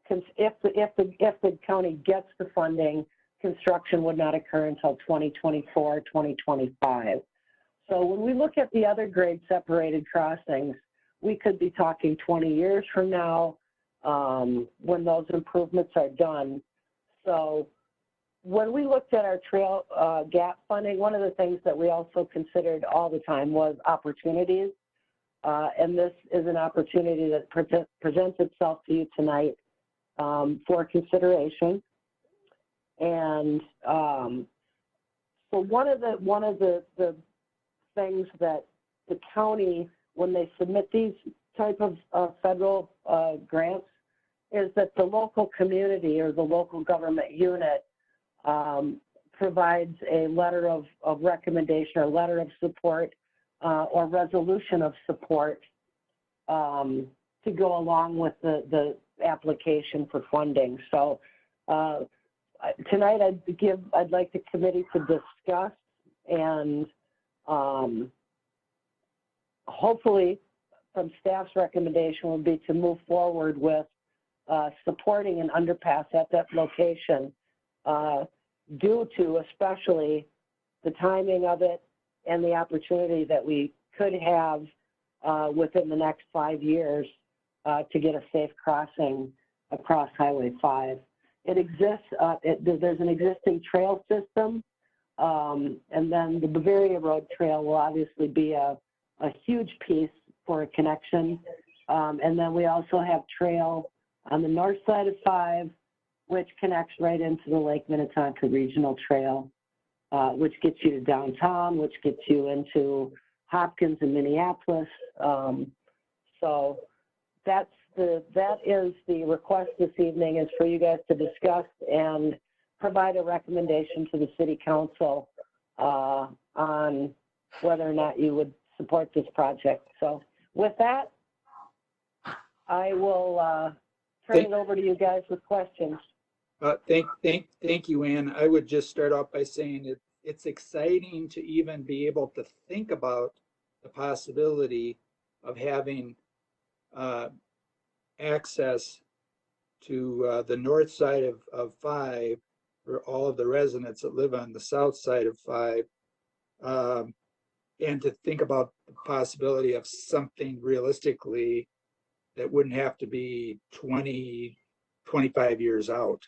If the county gets the funding, construction would not occur until 2024, 2025. So when we look at the other grade separated crossings, we could be talking 20 years from now when those improvements are done. So when we looked at our trail gap funding, one of the things that we also considered all the time was opportunities. And this is an opportunity that presents itself to you tonight for consideration. And so one of the things that the county, when they submit these type of federal grants, is that the local community or the local government unit provides a letter of recommendation or letter of support or resolution of support to go along with the application for funding. So tonight I'd like the committee to discuss and hopefully from staff's recommendation would be to move forward with supporting an underpass at that location due to especially the timing of it and the opportunity that we could have within the next 5 years to get a safe crossing across Highway 5. It exists, there's an existing trail system, and then the Bavaria Road Trail will obviously be a huge piece for a connection. And then we also have trail on the north side of 5, which connects right into the Lake Minnetonka Regional Trail, which gets you to downtown, which gets you into Hopkins and Minneapolis. So that is the request this evening, is for you guys to discuss and provide a recommendation to the city council on whether or not you would support this project. So with that, I will turn it over to you guys with questions. Thank you, Ann. I would just start off by saying it's exciting to even be able to think about the possibility of having access to the north side of 5 for all of the residents that live on the south side of 5, and to think about the possibility of something realistically that wouldn't have to be 20, 25 years out.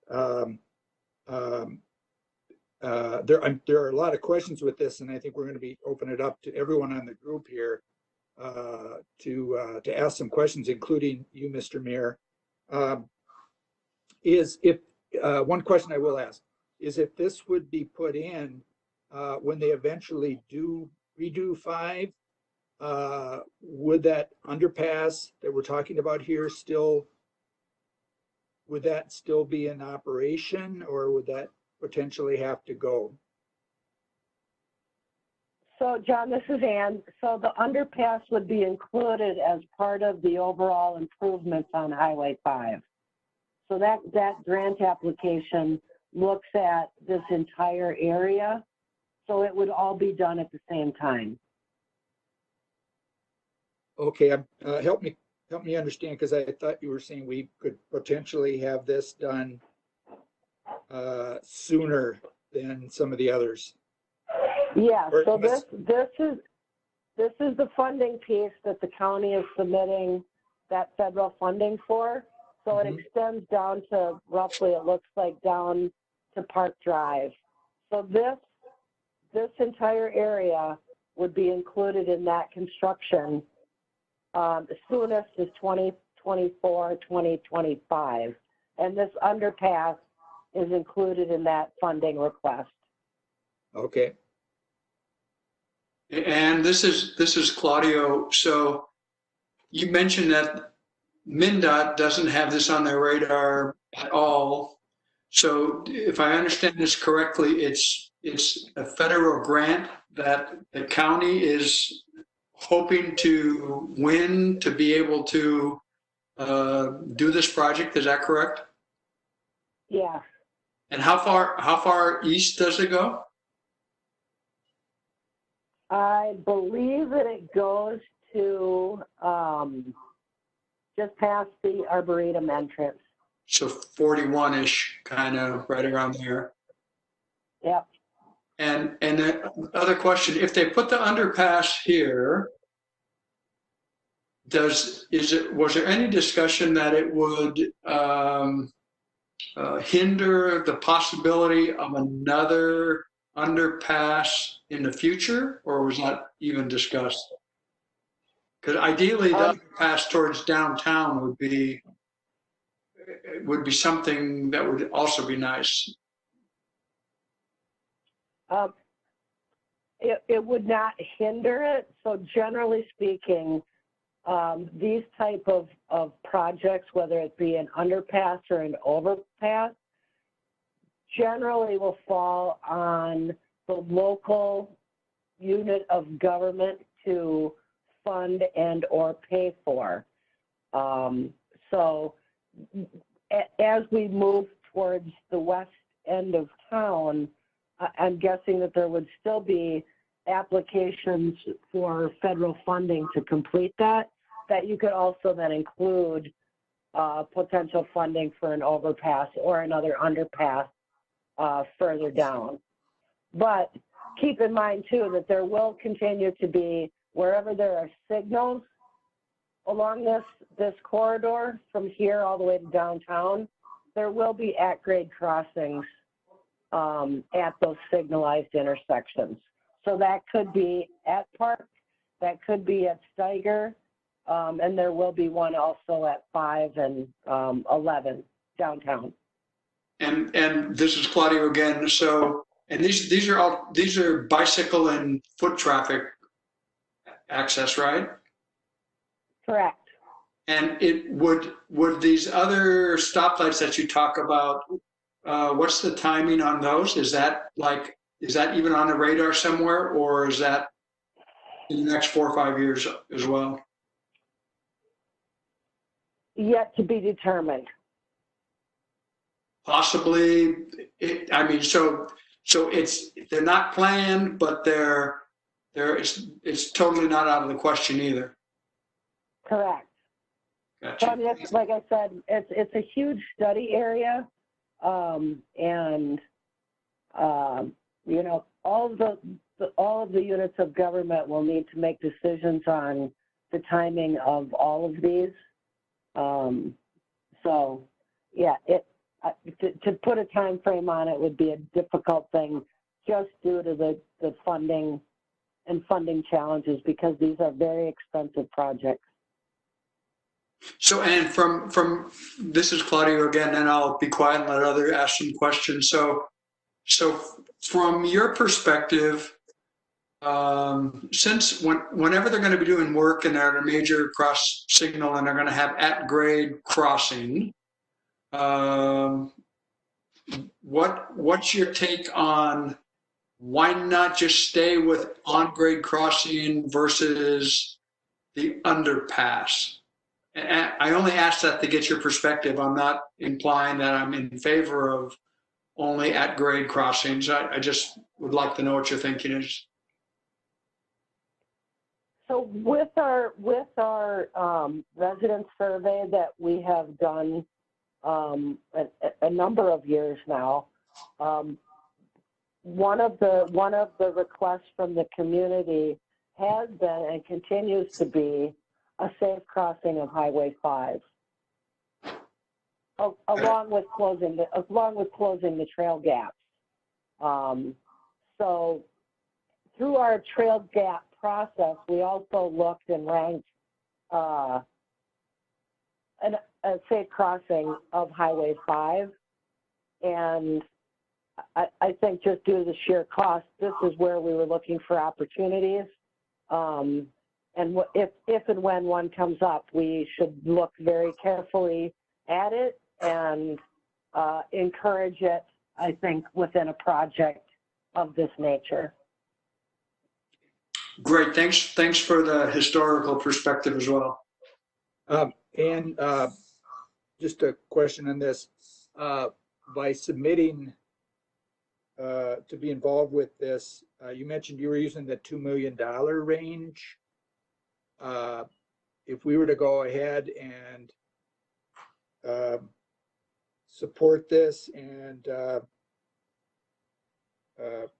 There are a lot of questions with this, and I think we're going to be opening it up to everyone on the group here to ask some questions, including you, Mr. Mayor. One question I will ask is if this would be put in when they eventually do redo 5, would that underpass that we're talking about here would that still be in operation, or would that potentially have to go? So John, this is Ann. So the underpass would be included as part of the overall improvements on Highway 5. So that grant application looks at this entire area. So it would all be done at the same time. Okay, help me understand, because I thought you were saying we could potentially have this done sooner than some of the others. Yeah, so this is the funding piece that the county is submitting that federal funding for. So it extends down to roughly, it looks like down to Park Drive. So this entire area would be included in that construction. The soonest is 2024, 2025. And this underpass is included in that funding request. Okay. And this is Claudio. So you mentioned that MnDOT doesn't have this on their radar at all. So if I understand this correctly, it's a federal grant that the county is hoping to win to be able to do this project. Is that correct? Yeah. And how far east does it go? I believe that it goes to just past the Arboretum entrance. So 41-ish, kind of right around there. Yep. And the other question, if they put the underpass here, was there any discussion that it would hinder the possibility of another underpass in the future, or was that even discussed? Because ideally, the underpass towards downtown would be something that would also be nice. It would not hinder it. So generally speaking, these type of projects, whether it be an underpass or an overpass, generally will fall on the local unit of government to fund and or pay for. So as we move towards the west end of town, I'm guessing that there would still be applications for federal funding to complete that you could also then include potential funding for an overpass or another underpass further down. But keep in mind too that there will continue to be, wherever there are signals along this corridor from here all the way to downtown, there will be at-grade crossings at those signalized intersections. So that could be at Park, that could be at Steiger, and there will be one also at 5 and 11 downtown. And this is Claudio again. So, and these are bicycle and foot traffic access, right? Correct. And it would these other stoplights that you talk about, what's the timing on those? Is that like is that even on the radar somewhere, or is that in the next 4 or 5 years as well? Yet to be determined. Possibly, so they're not planned, but it's totally not out of the question either. Correct. Gotcha. So, I mean, like I said, it's a huge study area, you know, all of the units of government will need to make decisions on the timing of all of these. So, yeah, to put a time frame on it would be a difficult thing, just due to the funding challenges, because these are very expensive projects. So, and from this is Claudio again, and I'll be quiet and let others ask some questions. So from your perspective, since whenever they're going to be doing work and they're at a major cross signal and they're going to have at grade crossing, what's your take on why not just stay with on grade crossing versus the underpass? And I only ask that to get your perspective. I'm not implying that I'm in favor of only at grade crossings. I just would like to know what your thinking is. So with our resident survey that we have done a number of years now, one of the requests from the community has been and continues to be a safe crossing of Highway 5, along with closing the trail gaps. So through our trail gap process, we also looked and ranked a safe crossing of Highway 5, and I think just due to the sheer cost, this is where we were looking for opportunities. And if and when one comes up, we should look very carefully at it and encourage it, I think, within a project of this nature. Great, thanks for the historical perspective as well. And just a question on this, by submitting to be involved with this, you mentioned you were using the $2 million range. If we were to go ahead and support this and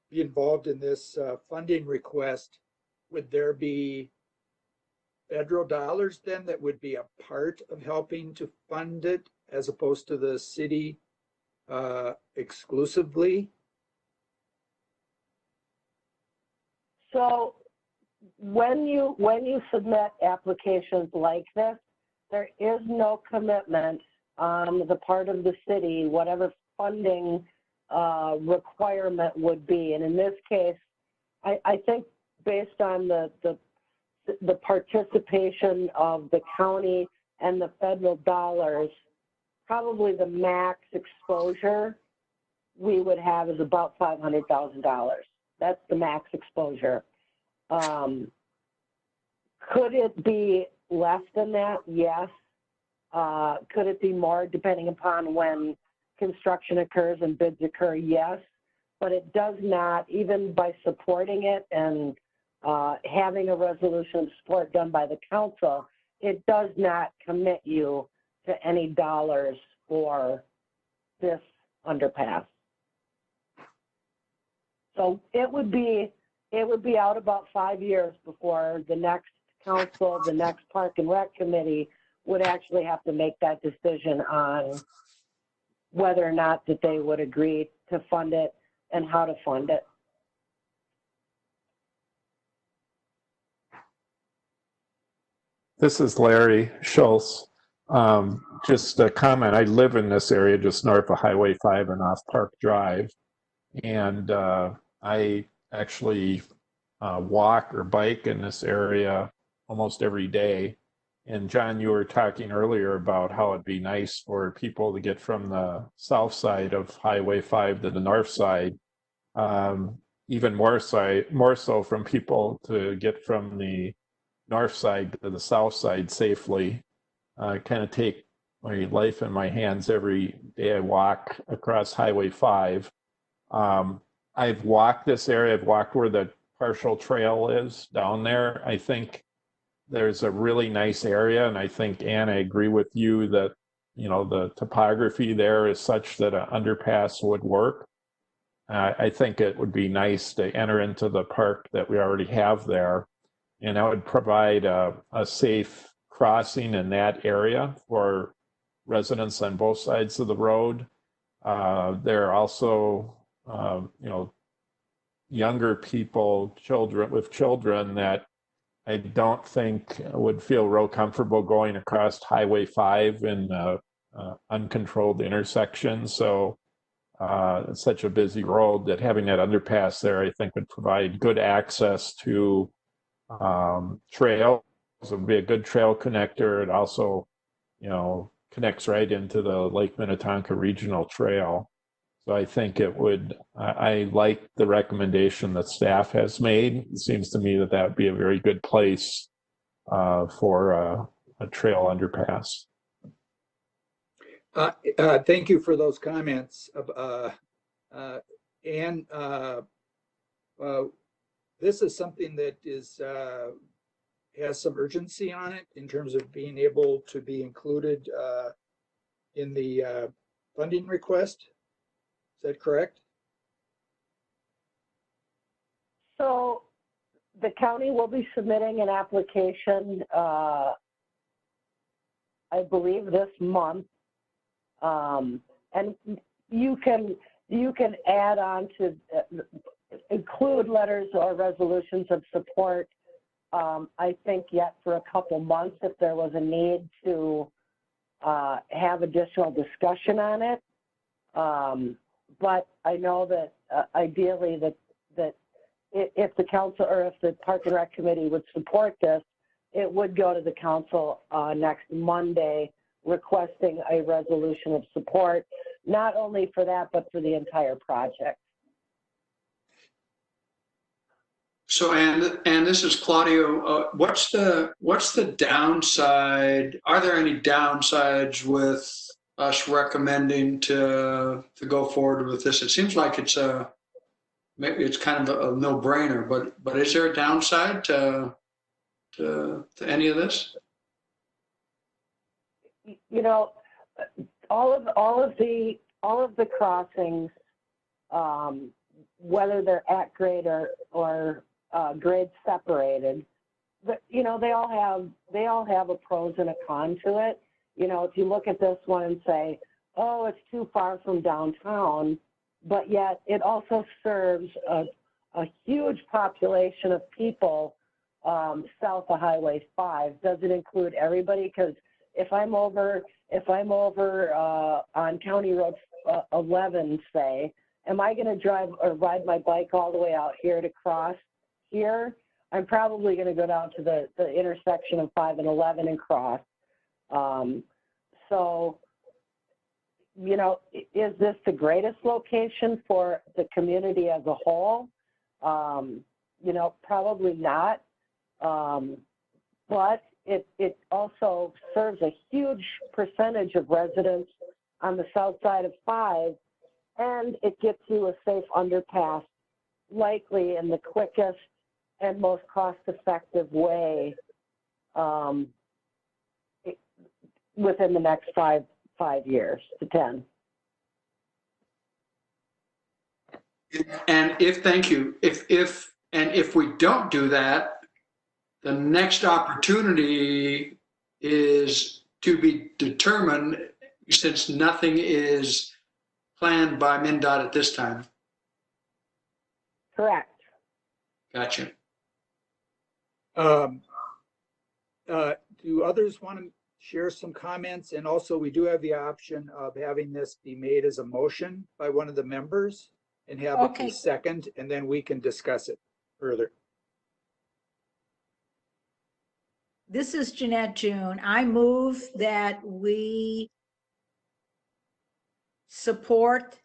be involved in this funding request, would there be federal dollars then that would be a part of helping to fund it, as opposed to the city exclusively? So when you submit applications like this, there is no commitment on the part of the city, whatever funding requirement would be. And in this case, I think based on the participation of the county and the federal dollars, probably the max exposure we would have is about $500,000. That's the max exposure. Could it be less than that? Yes. Could it be more depending upon when construction occurs and bids occur? Yes. But it does not, even by supporting it and having a resolution of support done by the council, it does not commit you to any dollars for this underpass. So it would be out about 5 years before the next council, the next Park and Rec committee would actually have to make that decision on whether or not that they would agree to fund it and how to fund it. This is Larry Schultz. Just a comment. I live in this area just north of Highway 5 and off Park Drive. And I actually walk or bike in this area almost every day. And John, you were talking earlier about how it'd be nice for people to get from the south side of Highway 5 to the north side. even more so from people to get from the north side to the south side safely. Kind of take my life in my hands every day I walk across Highway 5. I've walked this area. I've walked where the partial trail is down there. I think there's a really nice area, and I think, Ann, I agree with you that, you know, the topography there is such that an underpass would work. I think it would be nice to enter into the park that we already have there, and that would provide a safe crossing in that area for residents on both sides of the road. There are also, you know, younger people, children that I don't think would feel real comfortable going across Highway 5 in uncontrolled intersection. So it's such a busy road that having that underpass there, I think, would provide good access to trails. It would be a good trail connector. It also, you know, connects right into the Lake Minnetonka Regional Trail. So I think it would, I like the recommendation that staff has made. It seems to me that that would be a very good place for a trail underpass. Thank you for those comments. And this is something that is has some urgency on it in terms of being able to be included in the funding request. Is that correct? So the county will be submitting an application, I believe this month. And you can add on to include letters or resolutions of support, I think yet for a couple months if there was a need to have additional discussion on it. But I know that ideally that if the council or if the Park and Rec Committee would support this, it would go to the council next Monday requesting a resolution of support, not only for that, but for the entire project. So, and this is Claudio. What's the downside? Are there any downsides with us recommending to go forward with this? It seems like it's maybe it's kind of a no-brainer, but is there a downside to any of this? You know, all of the crossings, whether they're at grade or grade separated, but you know they all have a pros and a con to it. You know, if you look at this one and say, oh, it's too far from downtown, but yet it also serves a huge population of people south of Highway 5. Does it include everybody? Because if I'm over on County Road 11, say, am I going to drive or ride my bike all the way out here to cross here? I'm probably going to go down to the intersection of 5 and 11 and cross. So, you know, is this the greatest location for the community as a whole? You know, probably not. But it also serves a huge percentage of residents on the south side of 5, and it gets you a safe underpass, likely in the quickest and most cost-effective way within the next 5 years to 10. And if we don't do that, the next opportunity is to be determined, since nothing is planned by MnDOT at this time. Correct. Gotcha. Do others want to share some comments? And also, we do have the option of having this be made as a motion by one of the members and have it be second, and then we can discuss it further. This is Jeanette June. I move that we support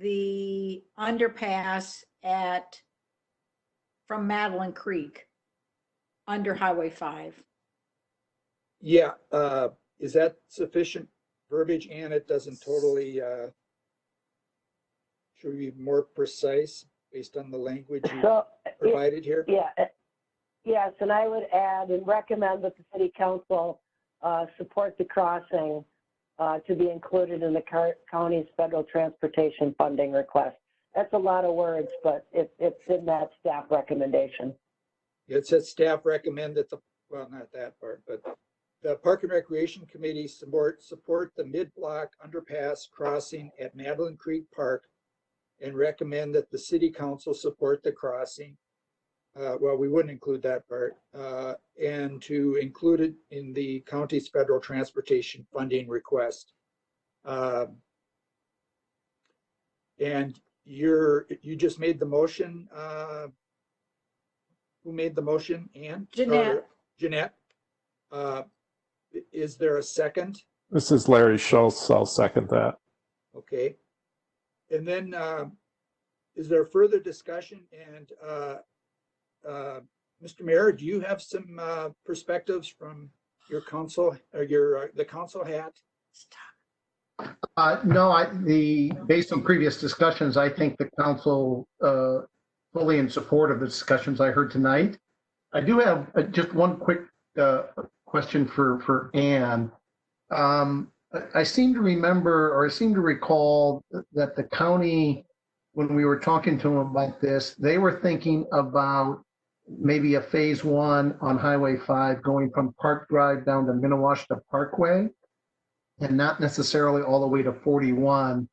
the underpass at from Madeline Creek under Highway 5. Yeah, is that sufficient verbiage, Ann? It doesn't totally, should we be more precise based on the language you So, provided here? yeah, yes, and I would add and recommend that the city council support the crossing to be included in the county's federal transportation funding request. That's a lot of words, but it's in that staff recommendation. It says staff recommend that well, not that part, but the Park and Recreation Committee support the mid-block underpass crossing at Madeline Creek Park and recommend that the city council support the crossing. Well, we wouldn't include that part, and to include it in the county's federal transportation funding request. And you just made the motion. Who made the motion? Ann? Jeanette. Jeanette. Is there a second? This is Larry Schultz. I'll second that. Okay. And then is there further discussion? And Mr. Mayor, do you have some perspectives from your council or the council hat? No, based on previous discussions, I think the council fully in support of the discussions I heard tonight. I do have just one quick question for Ann. I seem to remember, or I seem to recall that the county, when we were talking to them about this, they were thinking about maybe a phase 1 on Highway 5 going from Park Drive down to Minnesota Parkway and not necessarily all the way to 41,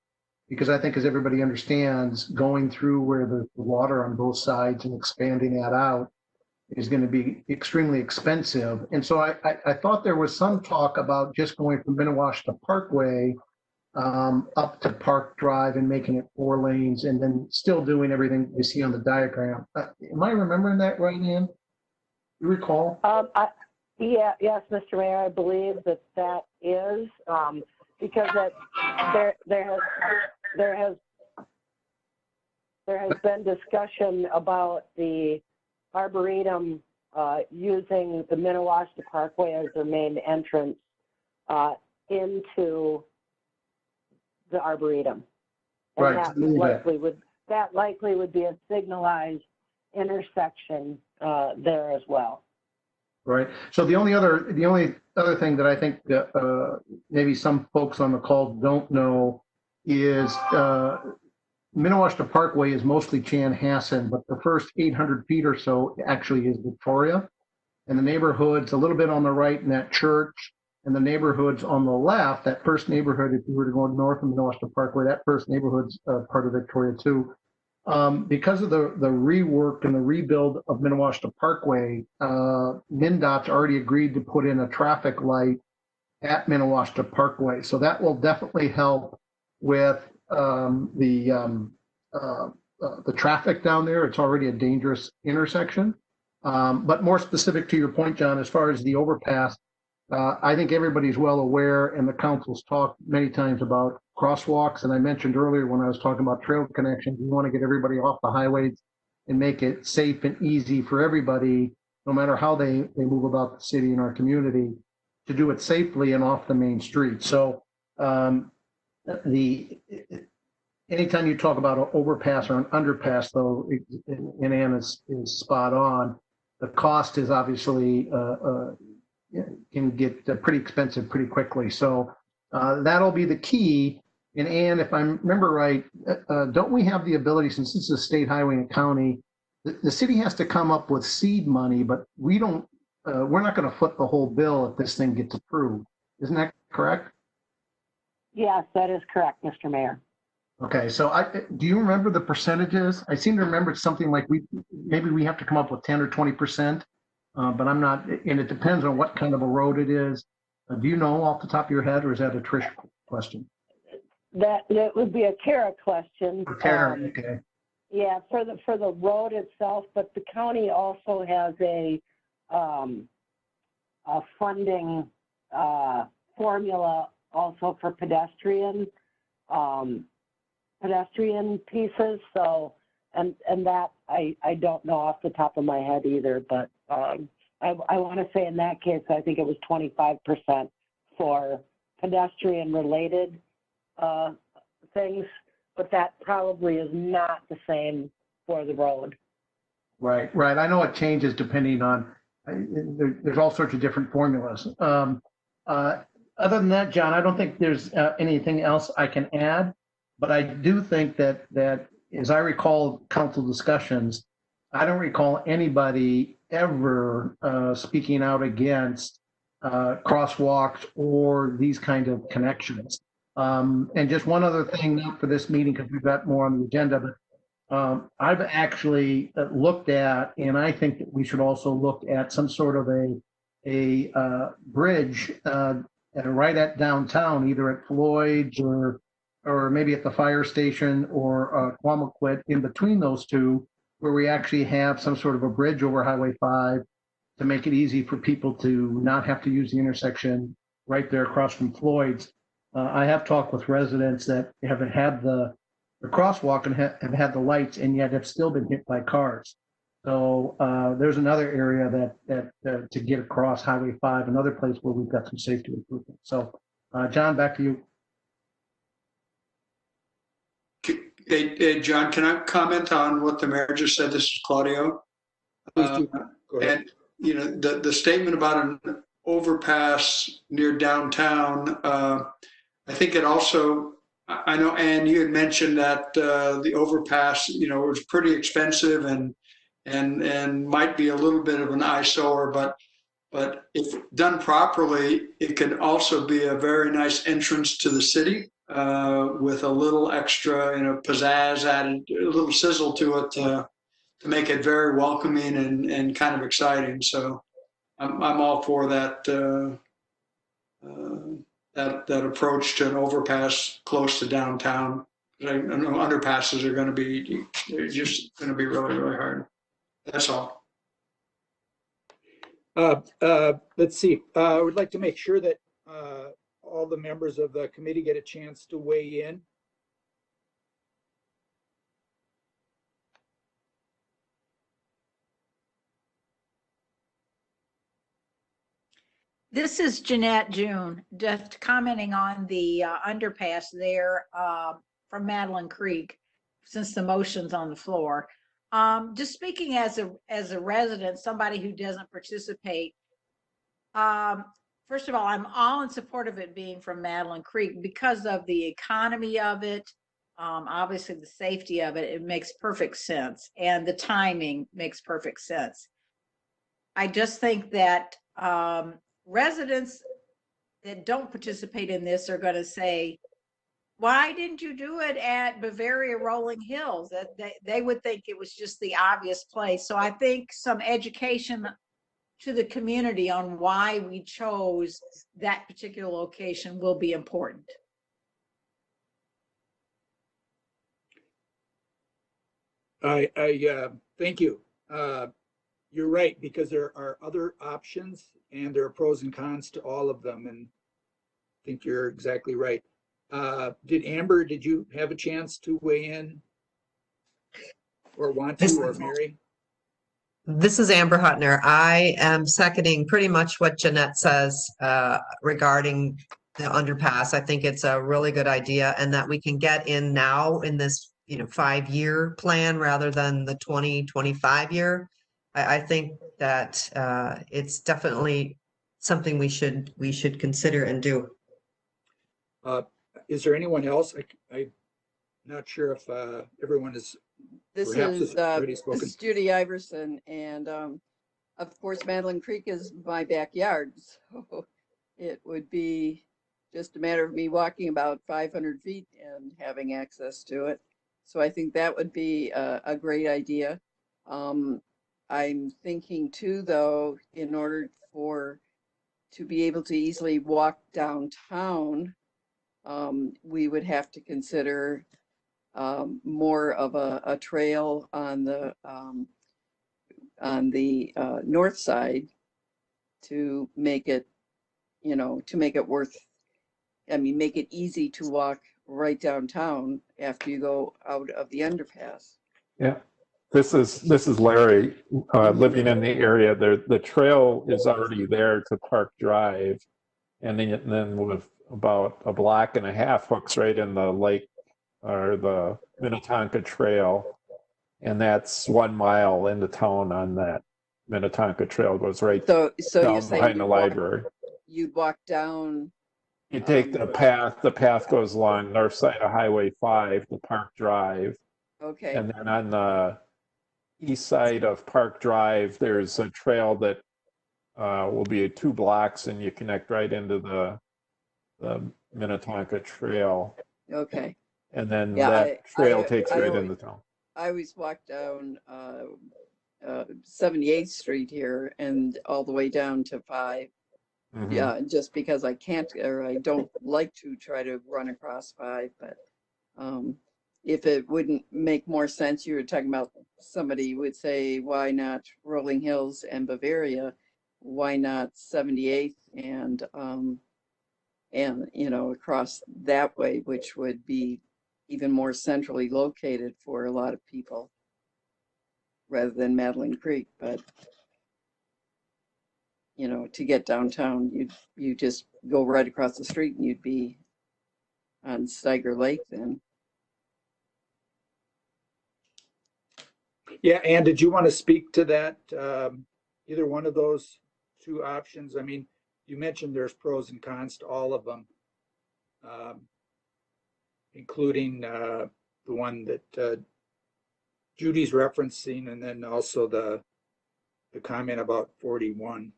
because I think, as everybody understands, going through where the water on both sides and expanding that out is going to be extremely expensive. And so I thought there was some talk about just going from Minnesota Parkway up to Park Drive and making it 4 lanes and then still doing everything you see on the diagram. Am I remembering that right, Ann? You recall? Yes, Mr. Mayor, I believe that is because there has been discussion about the Arboretum using the Minnesota Parkway as their main entrance into the Arboretum. And Right. that likely would be a signalized intersection there as well. Right. So the only other thing that I think maybe some folks on the call don't know is Minnesota Parkway is mostly Chanhassen, but the first 800 feet or so actually is Victoria. And the neighborhoods a little bit on the right in that church, and the neighborhoods on the left, that first neighborhood, if you were to go north of Minnesota Parkway, that first neighborhood's part of Victoria too. Because of the rework and the rebuild of Minnesota Parkway, MnDOT's already agreed to put in a traffic light at Minnesota Parkway. So that will definitely help with the traffic down there. It's already a dangerous intersection. But more specific to your point, John, as far as the overpass, I think everybody's well aware, and the council's talked many times about crosswalks. And I mentioned earlier when I was talking about trail connections, we want to get everybody off the highways and make it safe and easy for everybody, no matter how they move about the city and our community, to do it safely and off the main street. So anytime you talk about an overpass or an underpass, though, and Ann is spot on, the cost is obviously can get pretty expensive pretty quickly. So that'll be the key. And Ann, if I remember right, don't we have the ability, since this is a state highway and county, the city has to come up with seed money, but we're not going to foot the whole bill if this thing gets approved. Isn't that correct? Yes, that is correct, Mr. Mayor. Okay, so do you remember the percentages? I seem to remember it's something like maybe we have to come up with 10 or 20%, but I'm not, and it depends on what kind of a road it is. Do you know off the top of your head, or is that a Trish question? That would be a Kara question. Kara, okay. Yeah, for the road itself, but the county also has a funding formula also for pedestrian pieces. So And that I don't know off the top of my head either, but I want to say in that case, I think it was 25% for pedestrian related things, but that probably is not the same for the road. Right, right. I know it changes depending on, there's all sorts of different formulas. Other than that, John, I don't think there's anything else I can add, but I do think that as I recall council discussions, I don't recall anybody ever speaking out against crosswalks or these kind of connections. And just one other thing, not for this meeting because we've got more on the agenda, but I've actually looked at, and I think that we should also look at some sort of a bridge right at downtown, either at Floyd's or maybe at the fire station or Quamaquit, in between those two, where we actually have some sort of a bridge over Highway 5 to make it easy for people to not have to use the intersection right there across from Floyd's. I have talked with residents that haven't had the crosswalk and have had the lights, and yet have still been hit by cars. So there's another area that to get across Highway 5, another place where we've got some safety improvements. So John, back to you. Hey, John, can I comment on what the mayor just said? This is Claudio. Please do. Go ahead. And, you know, the statement about an overpass near downtown, I think it also, I know, Ann, you had mentioned that the overpass, you know, was pretty expensive and might be a little bit of an eyesore, but if done properly, it could also be a very nice entrance to the city with a little extra, you know, pizzazz added, a little sizzle to it to make it very welcoming and kind of exciting. So I'm all for that. That approach to an overpass close to downtown. I know underpasses are going to be, they're just going to be really, really hard. That's all. Let's see. I would like to make sure that all the members of the committee get a chance to weigh in. This is Jeanette June, just commenting on the underpass there from Madeline Creek, since the motion's on the floor. Just speaking as a resident, somebody who doesn't participate, first of all, I'm all in support of it being from Madeline Creek because of the economy of it, obviously the safety of it. It makes perfect sense, and the timing makes perfect sense. I just think that residents that don't participate in this are going to say, why didn't you do it at Bavaria Rolling Hills? That they would think it was just the obvious place. So I think some education to the community on why we chose that particular location will be important. I thank you. You're right, because there are other options and there are pros and cons to all of them. And I think you're exactly right. Amber, did you have a chance to weigh in or want to, or Mary? This is Amber Hutner. I am seconding pretty much what Jeanette says regarding the underpass. I think it's a really good idea, and that we can get in now in this 5-year plan rather than the 2025 year. I think that it's definitely something we should consider and do. Is there anyone else? I'm not sure if everyone is. This is Judy Iverson, and of course Madeline Creek is my backyard, so it would be just a matter of me walking about 500 feet and having access to it. So I think that would be a great idea. I'm thinking too, though, in order to be able to easily walk downtown, we would have to consider more of a trail on the north side to make it, make it easy to walk right downtown after you go out of the underpass. Yeah, this is Larry, living in the area. The trail is already there to Park Drive, and then with about a block and a half hooks right in the lake or the Minnetonka Trail, and that's 1 mile into town on that Minnetonka Trail. Goes right So you're down saying behind the library. you'd walk down, You take the path. The path goes along north side of Highway 5 to Park Drive, okay, and then on the east side of Park Drive, there's a trail that will be 2 blocks, and you connect right into the Minnetonka Trail, okay. and then Yeah, that trail takes I right always, into town. I always walk down 78th Street here and all the way down to 5. Mhm. Yeah, just because I can't, or I don't like to try to run across 5, but if it wouldn't make more sense, you were talking about somebody would say, why not Rolling Hills and Bavaria? Why not 78th and across that way, which would be even more centrally located for a lot of people rather than Madeline Creek. But to get downtown, you just go right across the street and you'd be on Steiger Lake then. Yeah, Ann, did you want to speak to that? Either one of those 2 options? I mean, you mentioned there's pros and cons to all of them, including the one that Judy's referencing, and then also the comment about 41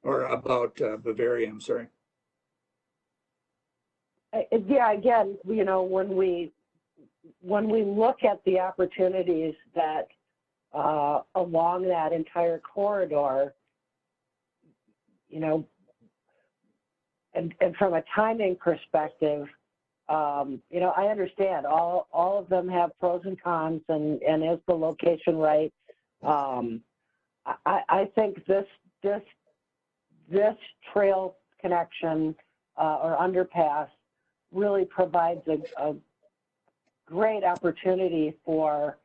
or about Bavaria. I'm sorry. Yeah, again, when we look at the opportunities that along that entire corridor, and from a timing perspective, I understand all of them have pros and cons, and is the location right? I think this trail connection or underpass really provides a great opportunity for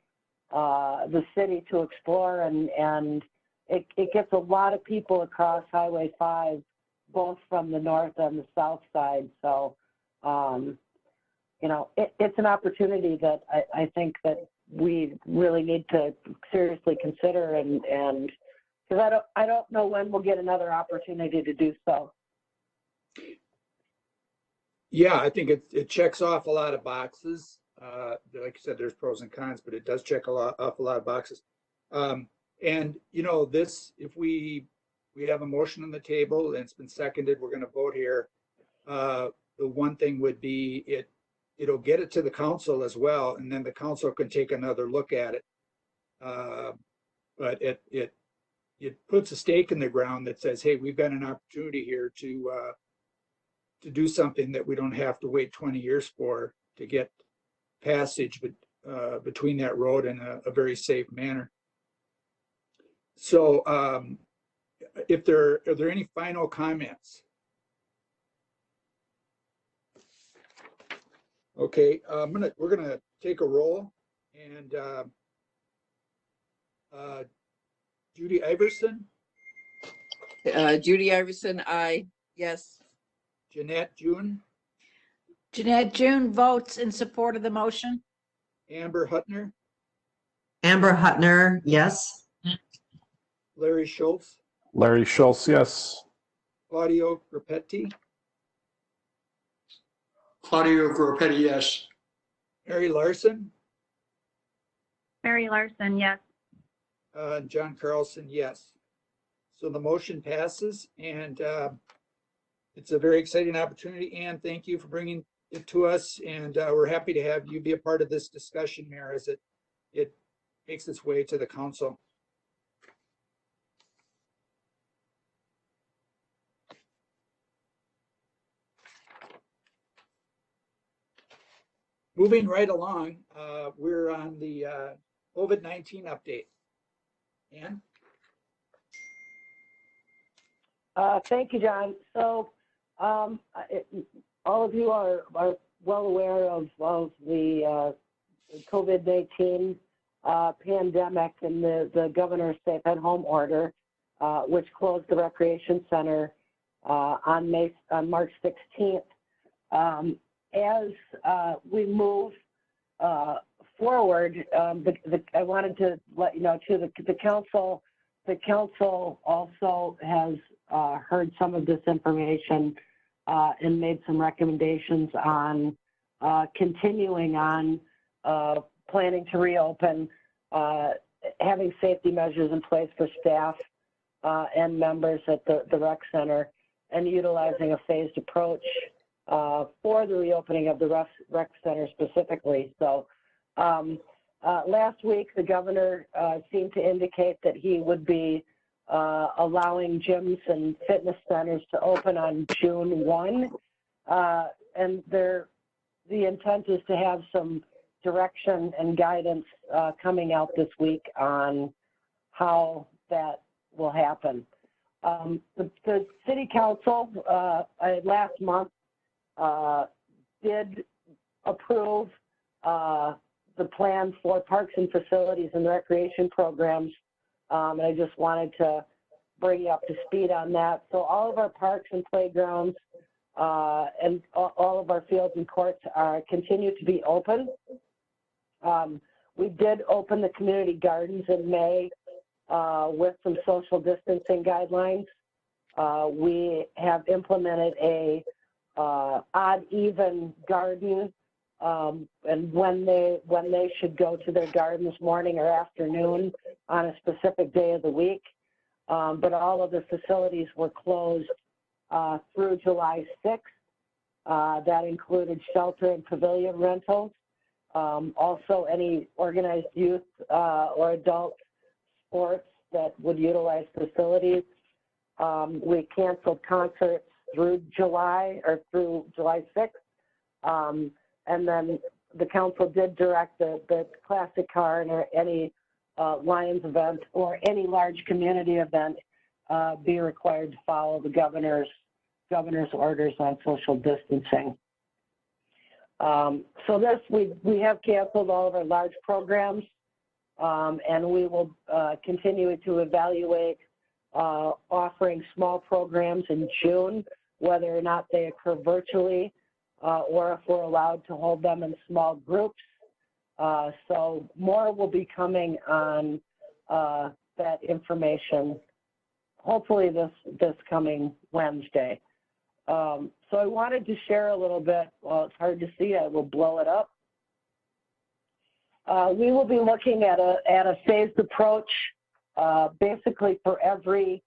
the city to explore, and it gets a lot of people across Highway 5, both from the north and the south side. So, it's an opportunity that I think that we really need to seriously consider, and because I don't know when we'll get another opportunity to do so. Yeah, I think it checks off a lot of boxes. Like you said, there's pros and cons, but it does check off a lot of boxes. And this, if we have a motion on the table and it's been seconded, we're going to vote here. The one thing would be it'll get it to the council as well, and then the council can take another look at it. But it puts a stake in the ground that says, hey, we've got an opportunity here to do something that we don't have to wait 20 years for to get passage between that road in a very safe manner. So are there any final comments? Okay, we're gonna take a roll, and Judy Iverson, Judy Iverson, aye. Yes. Jeanette June, Jeanette June votes in support of the motion. Amber Hutner, Amber Hutner, yes. Larry Schultz, Larry Schultz, yes. Claudio Grupetti, Claudio Grupetti, yes. Mary Larson, Mary Larson, yes. John Carlson, yes. So the motion passes, and it's a very exciting opportunity. Ann, thank you for bringing it to us, and we're happy to have you be a part of this discussion, Mayor, as it makes its way to the council. Moving right along, we're on the COVID-19 update. Ann? Thank you, John. So all of you are well aware of the COVID-19 pandemic and the governor's safe at home order, which closed the recreation center on March 16th. As we move forward, I wanted to let you know too, the council also has heard some of this information and made some recommendations on continuing on planning to reopen, having safety measures in place for staff and members at the rec center, and utilizing a phased approach for the reopening of the rec center specifically. So last week, the governor seemed to indicate that he would be allowing gyms and fitness centers to open on June 1. And the intent is to have some direction and guidance coming out this week on how that will happen. The city council last month did approve the plan for parks and facilities and recreation programs. And I just wanted to bring you up to speed on that. So all of our parks and playgrounds and all of our fields and courts continue to be open. We did open the community gardens in May with some social distancing guidelines. We have implemented a odd even garden and when they should go to their gardens, morning or afternoon on a specific day of the week. But all of the facilities were closed through July 6th. That included shelter and pavilion rentals. Also any organized youth or adult sports that would utilize facilities. We canceled concerts through July 6th. And then the council did direct the classic car and any Lions event or any large community event be required to follow the governor's orders on social distancing. So this, we have canceled all of our large programs, and we will continue to evaluate offering small programs in June, whether or not they occur virtually or if we're allowed to hold them in small groups. So more will be coming on that information, hopefully this coming Wednesday. So I wanted to share a little bit. Well, it's hard to see. I will blow it up. We will be looking at a phased approach, basically for every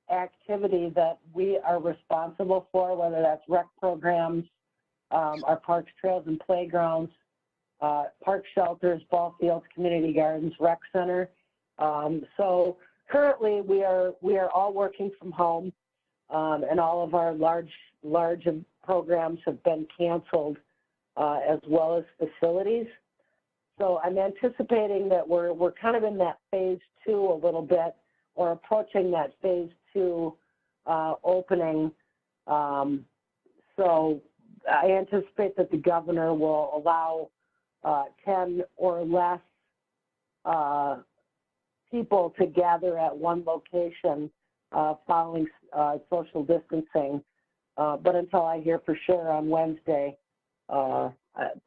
activity that we are responsible for, whether that's rec programs, our parks, trails, and playgrounds, park shelters, ball fields, community gardens, rec center. So currently we are all working from home, and all of our large programs have been canceled, as well as facilities. So I'm anticipating that we're kind of in that phase 2 a little bit, or approaching that phase 2 opening. So I anticipate that the governor will allow 10 or less people to gather at one location following social distancing. But until I hear for sure on Wednesday,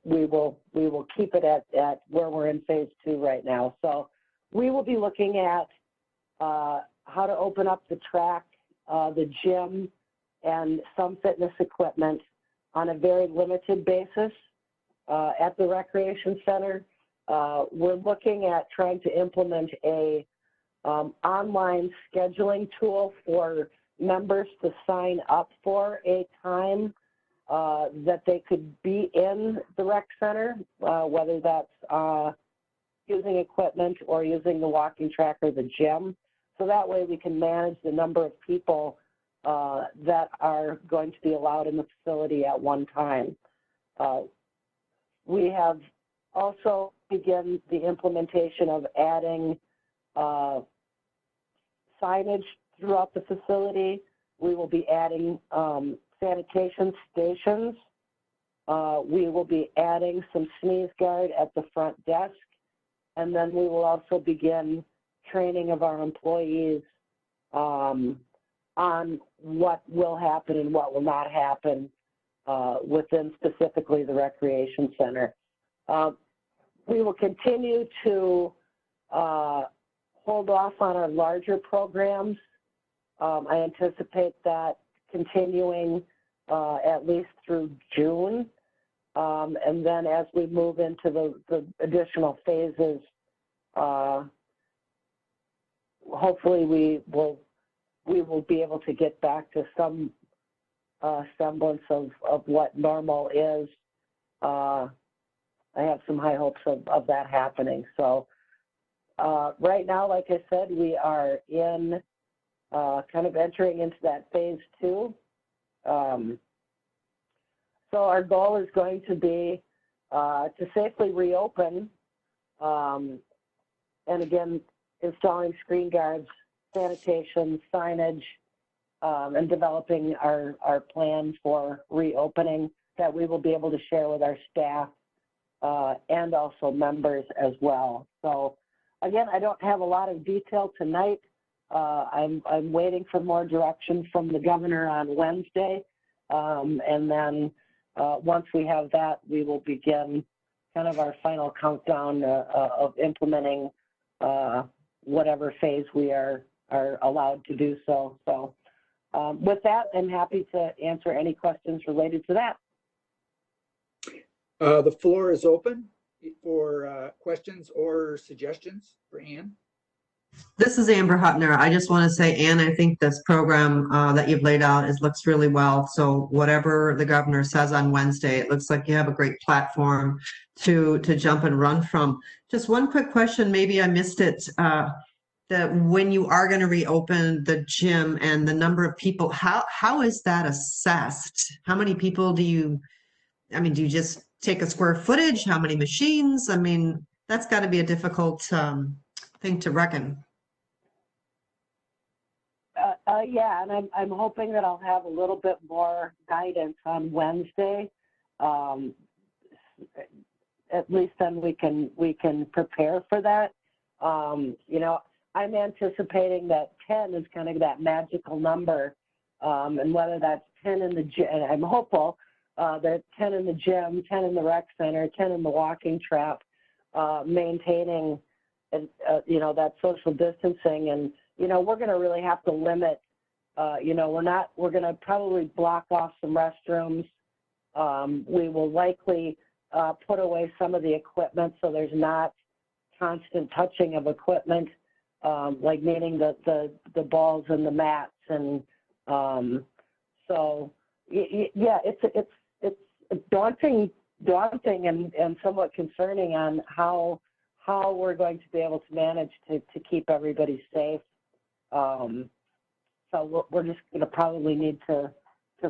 we will keep it at where we're in phase 2 right now. So we will be looking at how to open up the track, the gym, and some fitness equipment on a very limited basis at the recreation center. We're looking at trying to implement a online scheduling tool for members to sign up for a time that they could be in the rec center, whether that's using equipment or using the walking track or the gym. So that way we can manage the number of people that are going to be allowed in the facility at one time. We have also begun the implementation of adding signage throughout the facility. We will be adding sanitation stations We will be adding some sneeze guard at the front desk, and then we will also begin training of our employees on what will happen and what will not happen within specifically the recreation center. We will continue to hold off on our larger programs. I anticipate that continuing at least through June. And then as we move into the additional phases, hopefully we will be able to get back to some semblance of what normal is. I have some high hopes of that happening. So right now, like I said, we are in kind of entering into that phase 2. So our goal is going to be to safely reopen, and again, installing screen guards, sanitation, signage, and developing our plan for reopening that we will be able to share with our staff and also members as well. So again, I don't have a lot of detail tonight. I'm waiting for more direction from the governor on Wednesday, and then once we have that, we will begin kind of our final countdown of implementing whatever phase we are allowed to do so. So with that, I'm happy to answer any questions related to that. The floor is open for questions or suggestions for Ann. This is Amber Hutner. I just want to say, Ann, I think this program that you've laid out looks really well. So whatever the governor says on Wednesday, it looks like you have a great platform to jump and run from. Just one quick question, maybe I missed it, that when you are going to reopen the gym and the number of people, how is that assessed? How many people do you just take a square footage? How many machines? I mean, that's got to be a difficult thing to reckon. Yeah, and I'm hoping that I'll have a little bit more guidance on Wednesday. At least then we can prepare for that. You know, I'm anticipating that 10 is kind of that magical number, and whether that's 10 in the gym, and I'm hopeful that 10 in the gym, 10 in the rec center, 10 in the walking track, maintaining you know, that social distancing. And you know, we're going to really have to limit, you know, we're going to probably block off some restrooms. We will likely put away some of the equipment so there's not constant touching of equipment, like meaning the balls and the mats. And so, yeah, it's daunting and somewhat concerning on how we're going to be able to manage to keep everybody safe. So we're just going to probably need to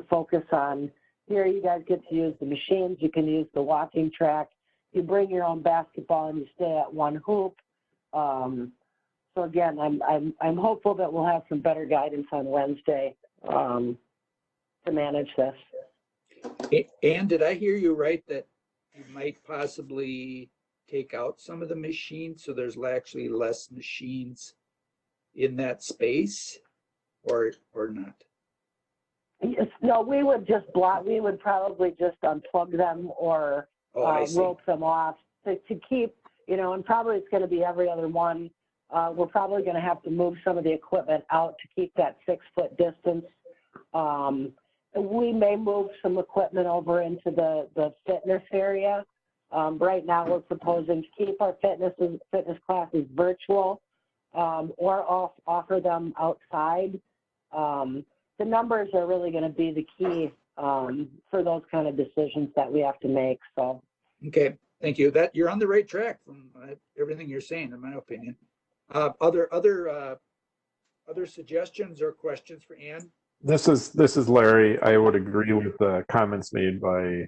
focus on, here you guys get to use the machines, you can use the walking track, you bring your own basketball and you stay at one hoop. So again, I'm hopeful that we'll have some better guidance on Wednesday to manage this. Ann, did I hear you right that you might possibly take out some of the machines so there's actually less machines in that space, or not? Yes, no, we would probably just unplug them or rope them off to keep, you know, and probably it's going to be every other one. We're probably going to have to move some of the equipment out to keep that 6-foot distance. We may move some equipment over into the fitness area. Right now, we're proposing to keep our fitness classes virtual or offer them outside. The numbers are really going to be the key for those kind of decisions that we have to make. So, okay, thank you. That you're on the right track from everything you're saying, in my opinion. Other suggestions or questions for Ann? This is Larry. I would agree with the comments made by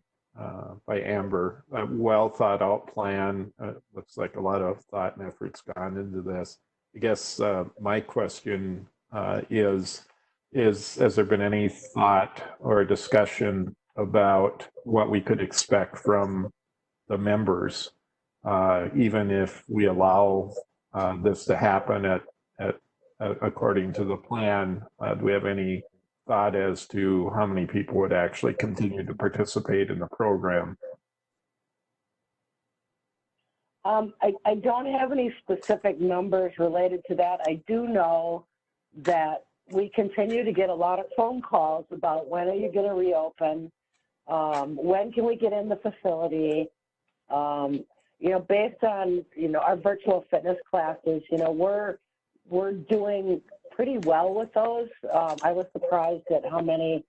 Amber. A well thought out plan. Looks like a lot of thought and effort's gone into this. I guess my question is, has there been any thought or discussion about what we could expect from the members, even if we allow this to happen according to the plan. Do we have any thought as to how many people would actually continue to participate in the program? I don't have any specific numbers related to that. I do know that we continue to get a lot of phone calls about when are you going to reopen? When can we get in the facility? Based on, our virtual fitness classes, we're doing pretty well with those. I was surprised at how many,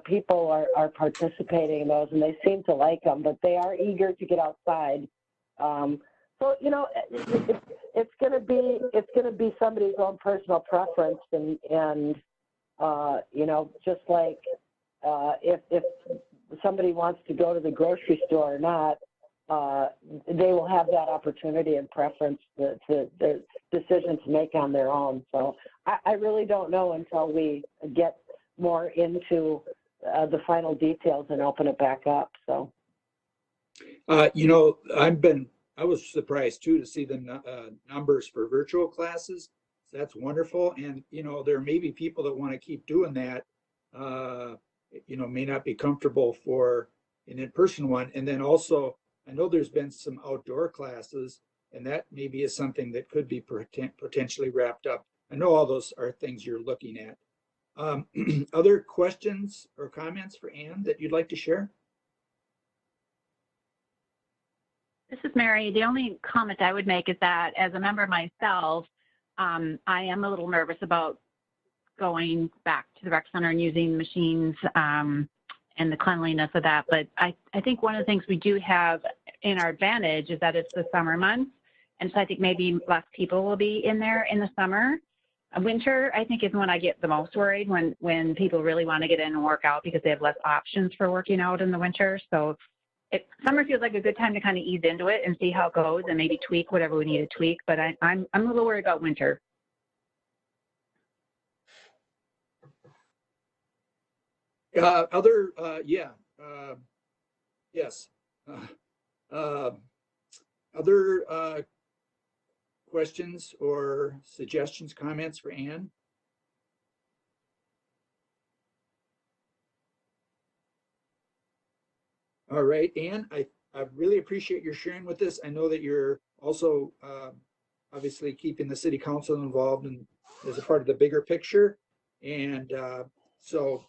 people are participating in those, and they seem to like them, but they are eager to get outside. It's going to be somebody's own personal preference, and just like if somebody wants to go to the grocery store or not, they will have that opportunity and preference to the decision to make on their own. So I really don't know until we get more into the final details and open it back up. So, I was surprised too to see the numbers for virtual classes. That's wonderful. And, there may be people that want to keep doing that, may not be comfortable for an in-person one. And then also, I know there's been some outdoor classes, and that maybe is something that could be potentially wrapped up. I know all those are things you're looking at. Other questions or comments for Ann that you'd like to share? This is Mary. The only comment I would make is that as a member myself, I am a little nervous about going back to the rec center and using machines and the cleanliness of that. But I think one of the things we do have in our advantage is that it's the summer months. And so I think maybe less people will be in there in the summer. Winter, I think, is when I get the most worried, when people really want to get in and work out because they have less options for working out in the winter. So summer feels like a good time to kind of ease into it and see how it goes and maybe tweak whatever we need to tweak. But I'm a little worried about winter. Yes. Other questions or suggestions, comments for Ann? All right, Ann, I really appreciate your sharing with us. I know that you're also obviously keeping the city council involved and as a part of the bigger picture. And so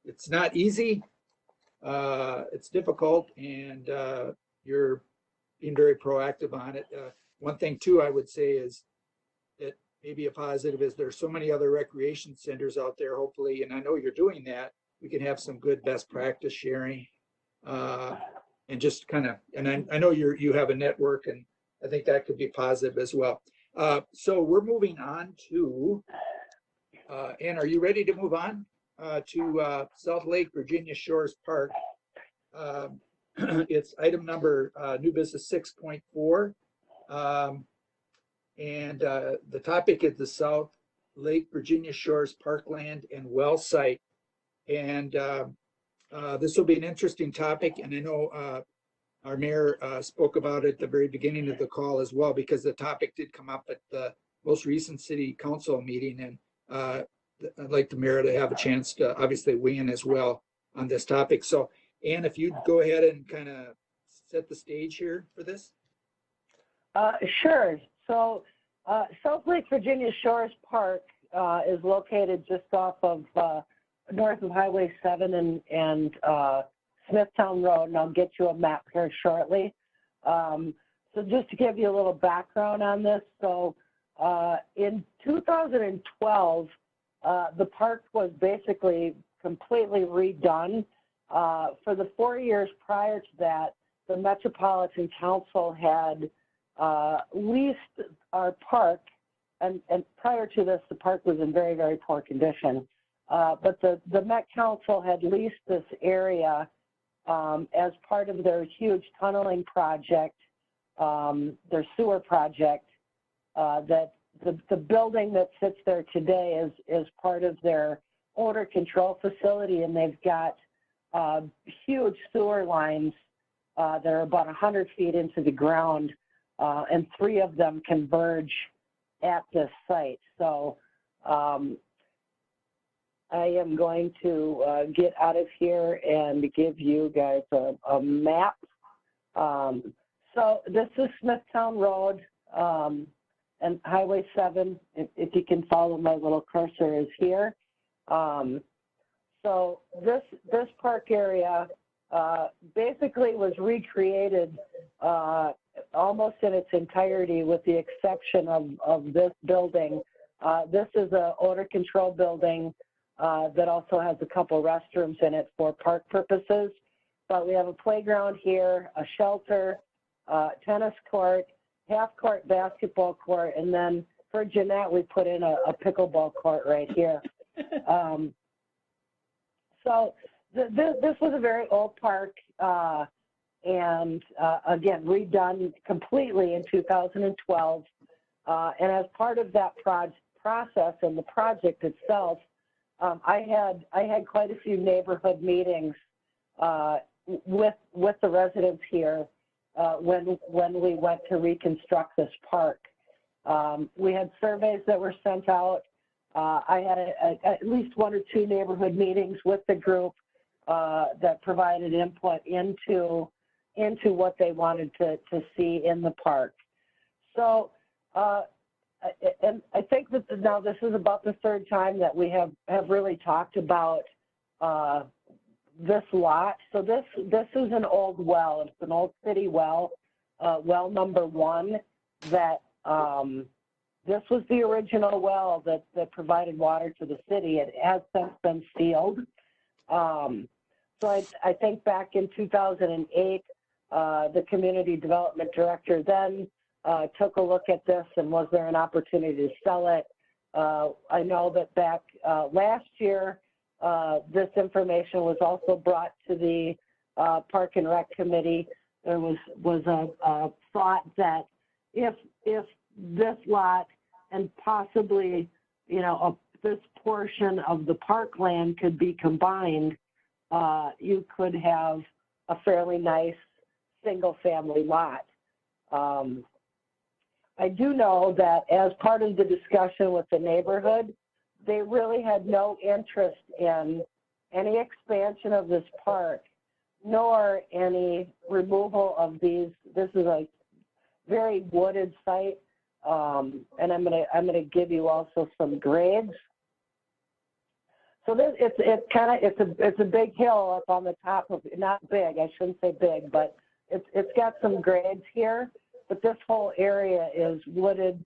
it's not easy. It's difficult, and you're being very proactive on it. One thing too, I would say is that maybe a positive is there's so many other recreation centers out there, hopefully, and I know you're doing that. We can have some good best practice sharing, and just kind of, and I know you have a network, and I think that could be positive as well. So we're moving on to, Ann, are you ready to move on to South Lake Virginia Shores Park? It's item number new business 6.4. And the topic is the South Lake Virginia Shores Parkland and Well Site. And this will be an interesting topic. And I know our mayor spoke about it at the very beginning of the call as well, because the topic did come up at the most recent city council meeting. And I'd like the mayor to have a chance to obviously weigh in as well on this topic. So Ann, if you'd go ahead and kind of set the stage here for this. Sure. So South Lake Virginia Shores Park is located just off of north of Highway 7 and Smithtown Road, and I'll get you a map here shortly. So just to give you a little background on this, so in 2012, the park was basically completely redone. For the 4 years prior to that, the Metropolitan Council had leased our park, and prior to this, the park was in very, very poor condition. But the Met Council had leased this area as part of their huge tunneling project, their sewer project, that the building that sits there today is part of their odor control facility, and they've got huge sewer lines that are about 100 feet into the ground, and 3 of them converge at this site. So I am going to get out of here and give you guys a map. So this is Smithtown Road and Highway 7. If you can follow, my little cursor is here. So this park area basically was recreated almost in its entirety, with the exception of this building. This is an odor control building that also has a couple restrooms in it for park purposes. But we have a playground here, a shelter, tennis court, half-court basketball court, and then for Jeanette, we put in a pickleball court right here. So this was a very old park, and again, redone completely in 2012. And as part of that process and the project itself, I had quite a few neighborhood meetings with the residents here when we went to reconstruct this park. We had surveys that were sent out. I had at least 1 or 2 neighborhood meetings with the group that provided input into what they wanted to see in the park. So, and I think that now this is about the 3rd time that we have really talked about this lot. So this is an old well. It's an old city well, well number 1. That this was the original well that provided water to the city. It has since been sealed. So I think back in 2008, the community development director then took a look at this, and was there an opportunity to sell it? I know that back last year, this information was also brought to the Park and Rec Committee. There was a thought that if this lot and possibly, this portion of the parkland could be combined, you could have a fairly nice single-family lot. I do know that as part of the discussion with the neighborhood, they really had no interest in any expansion of this park, nor any removal of these. This is a very wooded site, and I'm gonna give you also some grades. So this, it's a big hill up on the top of, not big, I shouldn't say big, but it's got some grades here. But this whole area is wooded,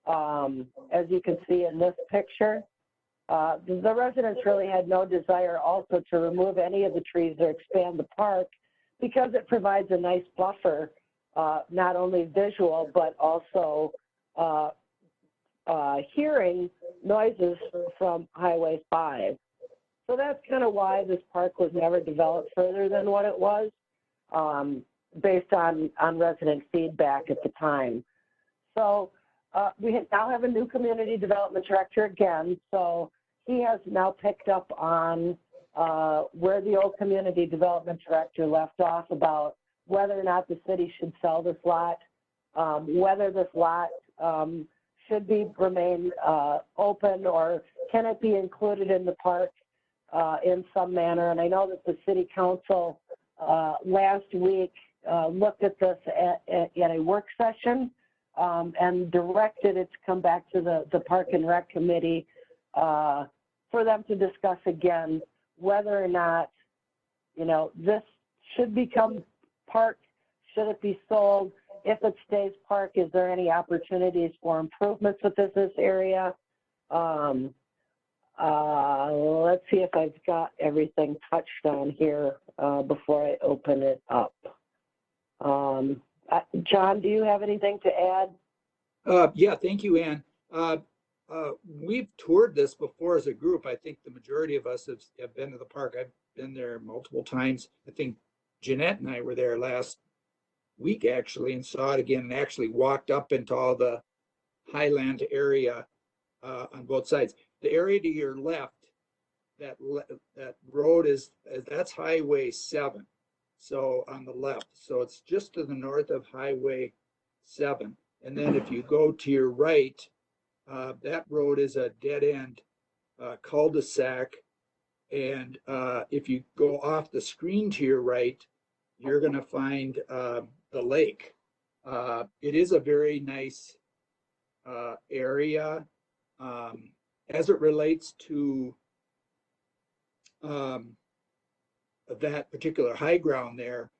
as you can see in this picture. The residents really had no desire also to remove any of the trees or expand the park, because it provides a nice buffer, not only visual, but also hearing noises from Highway 5. So that's kind of why this park was never developed further than what it was, based on resident feedback at the time. So we now have a new community development director again. So he has now picked up on where the old community development director left off about whether or not the city should sell this lot, whether this lot should remain open, or can it be included in the park in some manner. And I know that the city council last week looked at this at a work session and directed it to come back to the Park and Rec Committee for them to discuss again whether or not, this should become park, should it be sold? If it stays park, is there any opportunities for improvements within this area? Let's see if I've got everything touched on here before I open it up. John, do you have anything to add? Yeah, thank you, Ann. We've toured this before as a group. I think the majority of us have been to the park. I've been there multiple times. I think Jeanette and I were there last week actually, and saw it again, and actually walked up into all the highland area on both sides. The area to your left that road that's Highway 7. So on the left, so it's just to the north of Highway 7. And then if you go to your right, that road is a dead end cul-de-sac. And if you go off the screen to your right, you're going to find the lake. It is a very nice area as it relates to that particular high ground there.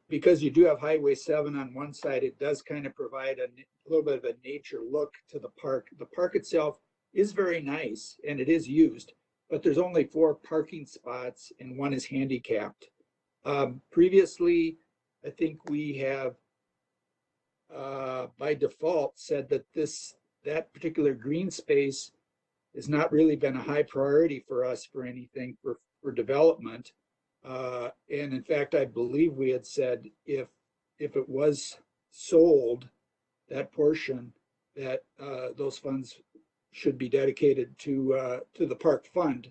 Because you do have Highway 7 on one side, it does kind of provide a little bit of a nature look to the park. The park itself is very nice and it is used, but there's only 4 parking spots and 1 is handicapped. Previously, I think we have by default said that that particular green space has not really been a high priority for us for anything for development. And in fact, I believe we had said if it was sold, that portion, that those funds should be dedicated to the park fund.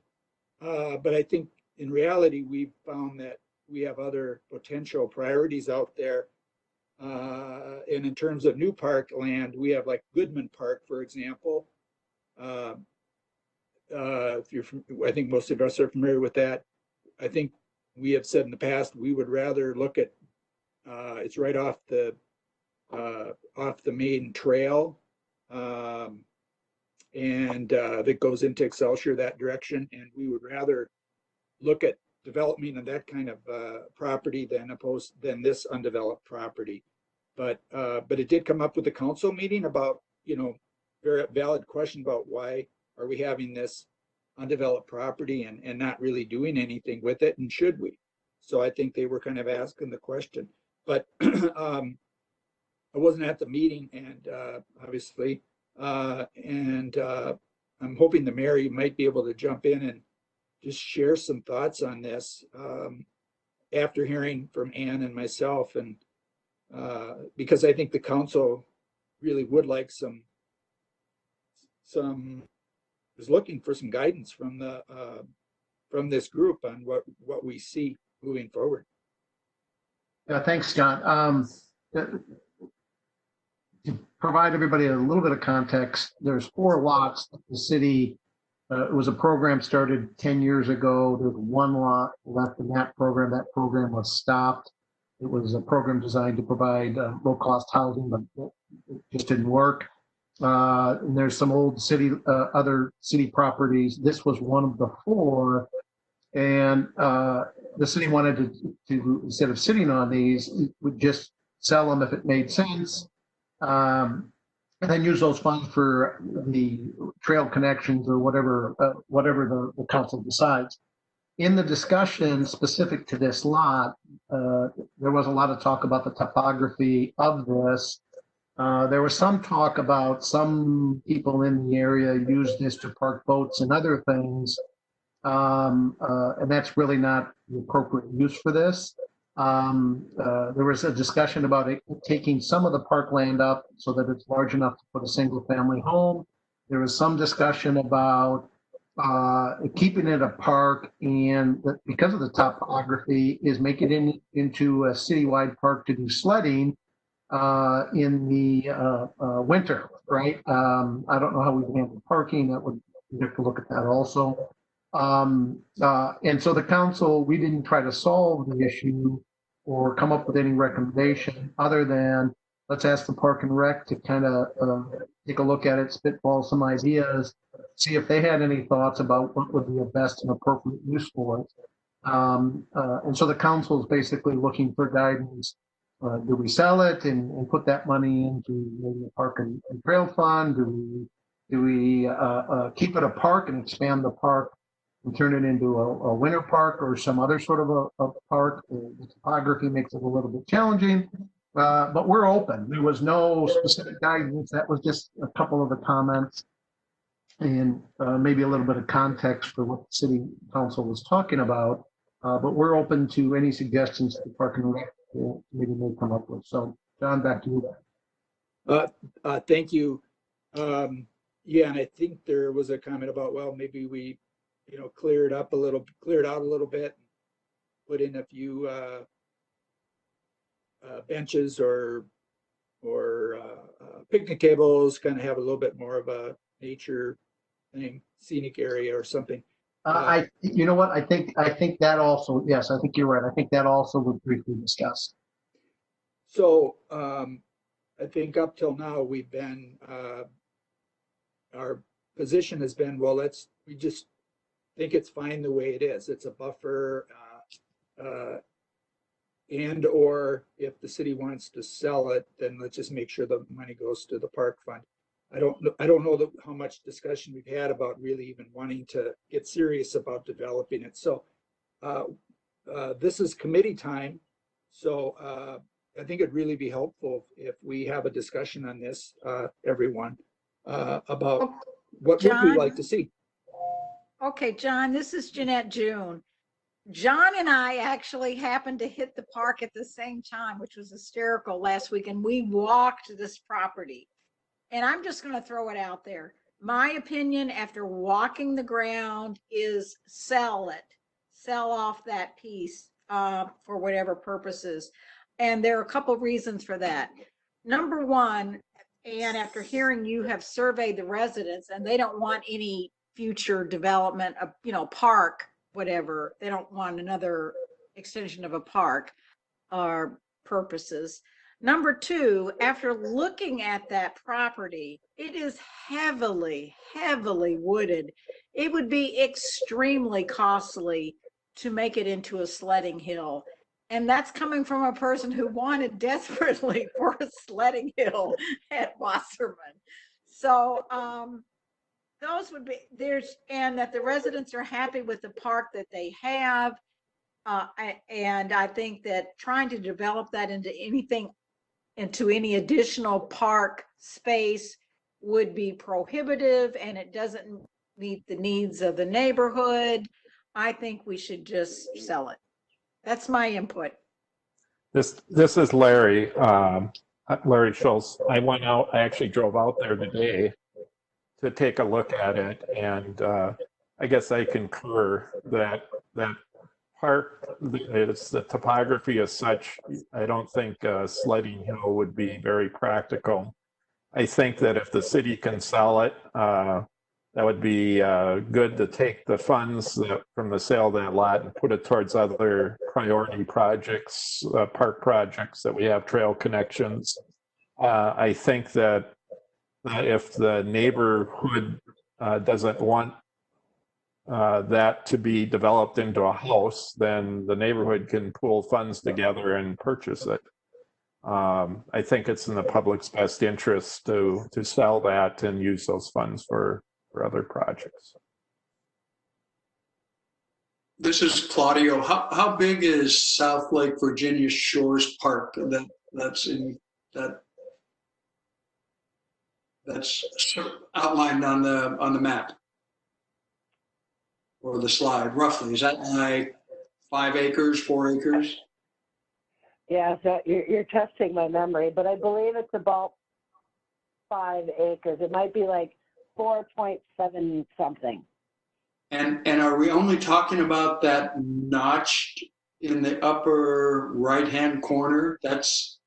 But I think in reality, we've found that we have other potential priorities out there. And in terms of new park land, we have like Goodman Park, for example. I think most of us are familiar with that. I think we have said in the past, we would rather look at, it's right off the main trail. And that goes into Excelsior, that direction. And we would rather look at development of that kind of property than this undeveloped property. But it did come up with the council meeting about, very valid question about why are we having this undeveloped property and not really doing anything with it, and should we? So I think they were kind of asking the question. But I wasn't at the meeting, and obviously, and I'm hoping the mayor, you might be able to jump in and just share some thoughts on this after hearing from Ann and myself, and because I think the council really would like is looking for some guidance from this group on what we see moving forward. Yeah, thanks, John. To provide everybody a little bit of context, there's 4 lots that the city, it was a program started 10 years ago. There's 1 lot left in that program. That program was stopped. It was a program designed to provide low-cost housing, but it just didn't work. And there's some old other city properties. This was one of the 4. And the city wanted to, instead of sitting on these, would just sell them if it made sense. And then use those funds for the trail connections or whatever the council decides. In the discussion specific to this lot, there was a lot of talk about the topography of this. There was some talk about some people in the area use this to park boats and other things. And that's really not the appropriate use for this. There was a discussion about taking some of the parkland up so that it's large enough to put a single family home. There was some discussion about keeping it a park, and because of the topography, is make it into a citywide park to do sledding in the winter, right? I don't know how we handle parking. We have to look at that also. And so the council, we didn't try to solve the issue or come up with any recommendation other than let's ask the Park and Rec to kind of take a look at it, spitball some ideas, see if they had any thoughts about what would be a best and appropriate use for it. And so the council is basically looking for guidance. Do we sell it and put that money into maybe a park and trail fund? Do we keep it a park and expand the park and turn it into a winter park or some other sort of a park? The topography makes it a little bit challenging, but we're open. There was no specific guidance. That was just a couple of the comments and maybe a little bit of context for what the city council was talking about. But we're open to any suggestions the Park and Rec maybe may come up with. So, John, back to you. Thank you. Yeah, and I think there was a comment about, well, maybe we, clear it out a little bit, put in a few benches or picnic tables, kind of have a little bit more of a nature thing, scenic area or something. You know what? I think that also, yes, I think you're right. I think that also was briefly discussed. So I think up till now, we've been, our position has been, well, we just think it's fine the way it is. It's a buffer, and or if the city wants to sell it, then let's just make sure the money goes to the park fund. I don't know how much discussion we've had about really even wanting to get serious about developing it. So this is committee time. So I think it'd really be helpful if we have a discussion on this, everyone, about what would we like to see. Okay, John, this is Jeanette June. John and I actually happened to hit the park at the same time, which was hysterical last week, and we walked this property. And I'm just going to throw it out there. My opinion after walking the ground is sell it, sell off that piece for whatever purposes. And there are a couple of reasons for that. Number one, and after hearing you have surveyed the residents and they don't want any future development of, park, whatever, they don't want another extension of a park or purposes. Number two, after looking at that property, it is heavily, heavily wooded. It would be extremely costly to make it into a sledding hill. And that's coming from a person who wanted desperately for a sledding hill at Wasserman. So those would be, and that the residents are happy with the park that they have. And I think that trying to develop that into any additional park space would be prohibitive, and it doesn't meet the needs of the neighborhood. I think we should just sell it. That's my input. This is Larry, Larry Schultz. I actually drove out there today to take a look at it, and I guess I concur that park, the topography is such, I don't think a sledding hill would be very practical. I think that if the city can sell it, that would be good to take the funds from the sale of that lot and put it towards other priority projects, park projects that we have, trail connections. I think that if the neighborhood doesn't want that to be developed into a house, then the neighborhood can pool funds together and purchase it. I think it's in the public's best interest to sell that and use those funds for other projects. This is Claudio. How big is South Lake Virginia Shores Park? That's outlined on the map or the slide, roughly. Is that like 5 acres, 4 acres? Yeah, so you're testing my memory, but I believe it's about 5 acres. It might be like 4.7 something. And are we only talking about that notched in the upper right-hand corner? That's.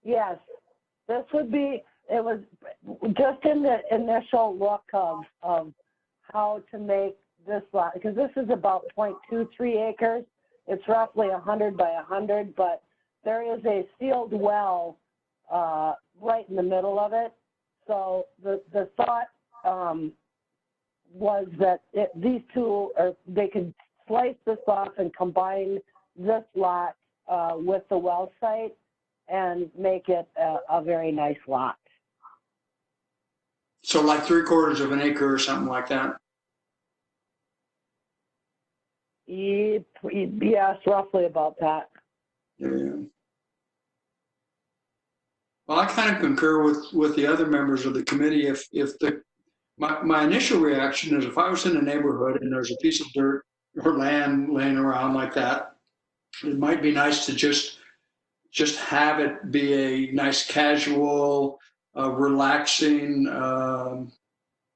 Yes, this would be, it was just in the initial look of how to make this lot, because this is about 0.23 acres. It's roughly 100 by 100, but there is a sealed well right in the middle of it. So the thought was that these two, they could slice this off and combine this lot with the well site and make it a very nice lot. So like 3/4 of an acre or something like that? Yes, roughly about that. Yeah. Well, I kind of concur with the other members of the committee. My initial reaction is if I was in a neighborhood and there's a piece of dirt or land laying around like that, it might be nice to just have it be a nice casual relaxing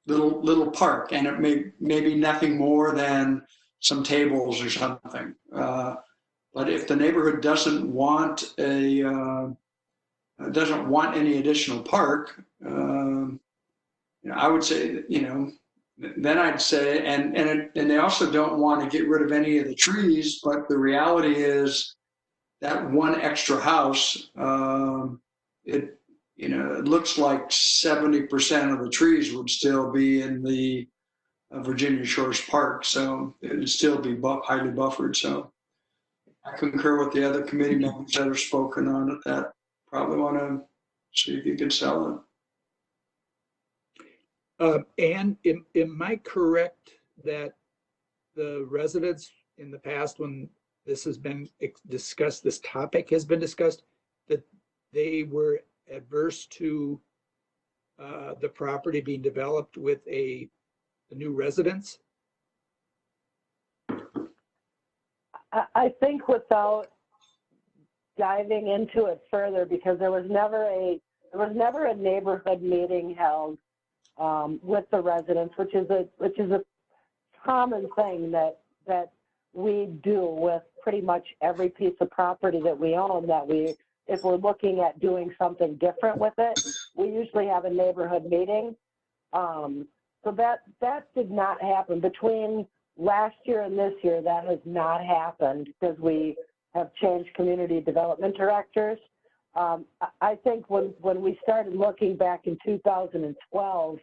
little park, and it may be nothing more than some tables or something. But if the neighborhood doesn't want any additional park, I would say, then I'd say, and they also don't want to get rid of any of the trees, but the reality is that one extra house, it looks like 70% of the trees would still be in the Virginia Shores Park, so it would still be highly buffered. So I concur with the other committee members that have spoken on it, that probably want to see if you can sell it. And am I correct that the residents in the past, when this has been discussed, this topic has been discussed, that they were adverse to the property being developed with a new residence? I think without diving into it further, because there was never a neighborhood meeting held with the residents, which is a common thing that we do with pretty much every piece of property that we own, if we're looking at doing something different with it, we usually have a neighborhood meeting. So that did not happen. Between last year and this year, that has not happened because we have changed community development directors. I think when we started looking back in 2012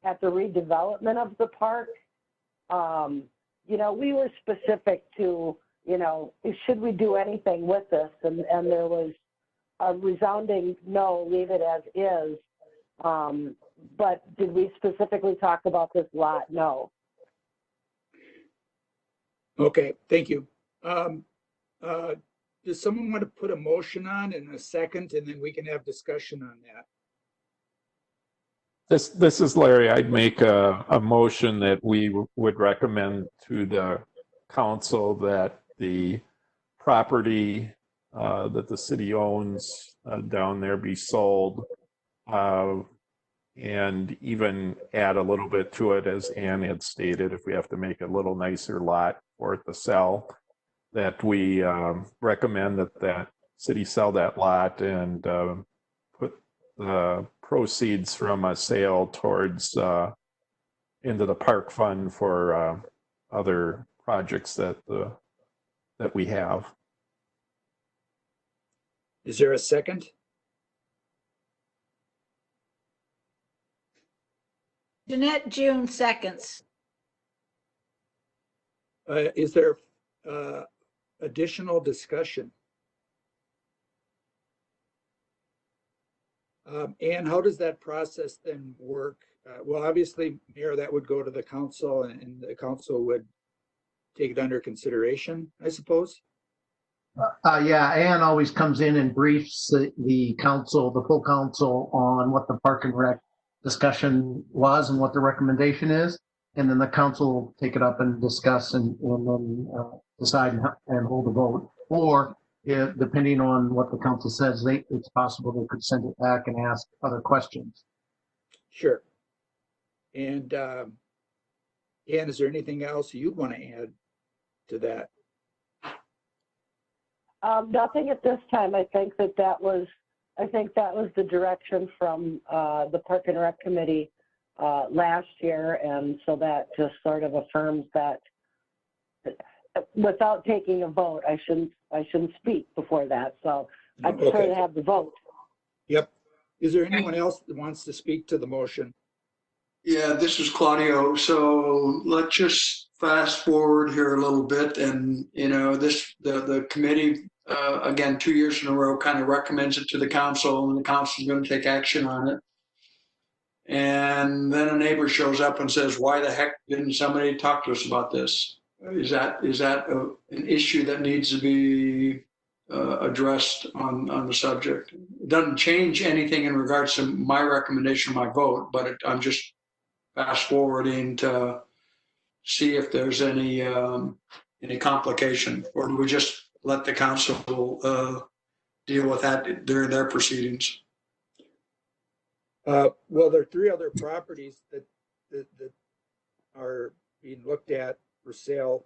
at the redevelopment of the park, we were specific to, should we do anything with this? And there was a resounding no, leave it as is. But did we specifically talk about this lot? No. Okay, thank you. Does someone want to put a motion on in a second, and then we can have discussion on that? This is Larry. I'd make a motion that we would recommend to the council that the property that the city owns down there be sold, and even add a little bit to it, as Ann had stated, if we have to make a little nicer lot for it to sell, that we recommend that city sell that lot and put the proceeds from a sale towards into the park fund for other projects that we have. Is there a second? Jeanette June seconds. Is there additional discussion? And how does that process then work? Well, obviously, Mayor, that would go to the council, and the council would take it under consideration, I suppose. Yeah, Ann always comes in and briefs the council, the full council, on what the Park and Rec discussion was and what the recommendation is. And then the council will take it up and discuss and then decide and hold a vote. Or if, depending on what the council says, it's possible they could send it back and ask other questions. Sure. And Ann, is there anything else you'd want to add to that? Nothing at this time. I think that was the direction from the Park and Rec Committee last year, and so that just sort of affirms that. Without taking a vote, I shouldn't speak before that. So I prefer to have the vote. Yep. Is there anyone else that wants to speak to the motion? Yeah, this is Claudio. So let's just fast forward here a little bit, and the committee again 2 years in a row kind of recommends it to the council, and the council is going to take action on it. And then a neighbor shows up and says, "Why the heck didn't somebody talk to us about this?" Is that an issue that needs to be addressed on the subject? It doesn't change anything in regards to my recommendation, my vote, but I'm just fast forwarding to see if there's any complication, or do we just let the council deal with that during their proceedings? Well, there are 3 other properties that are being looked at for sale.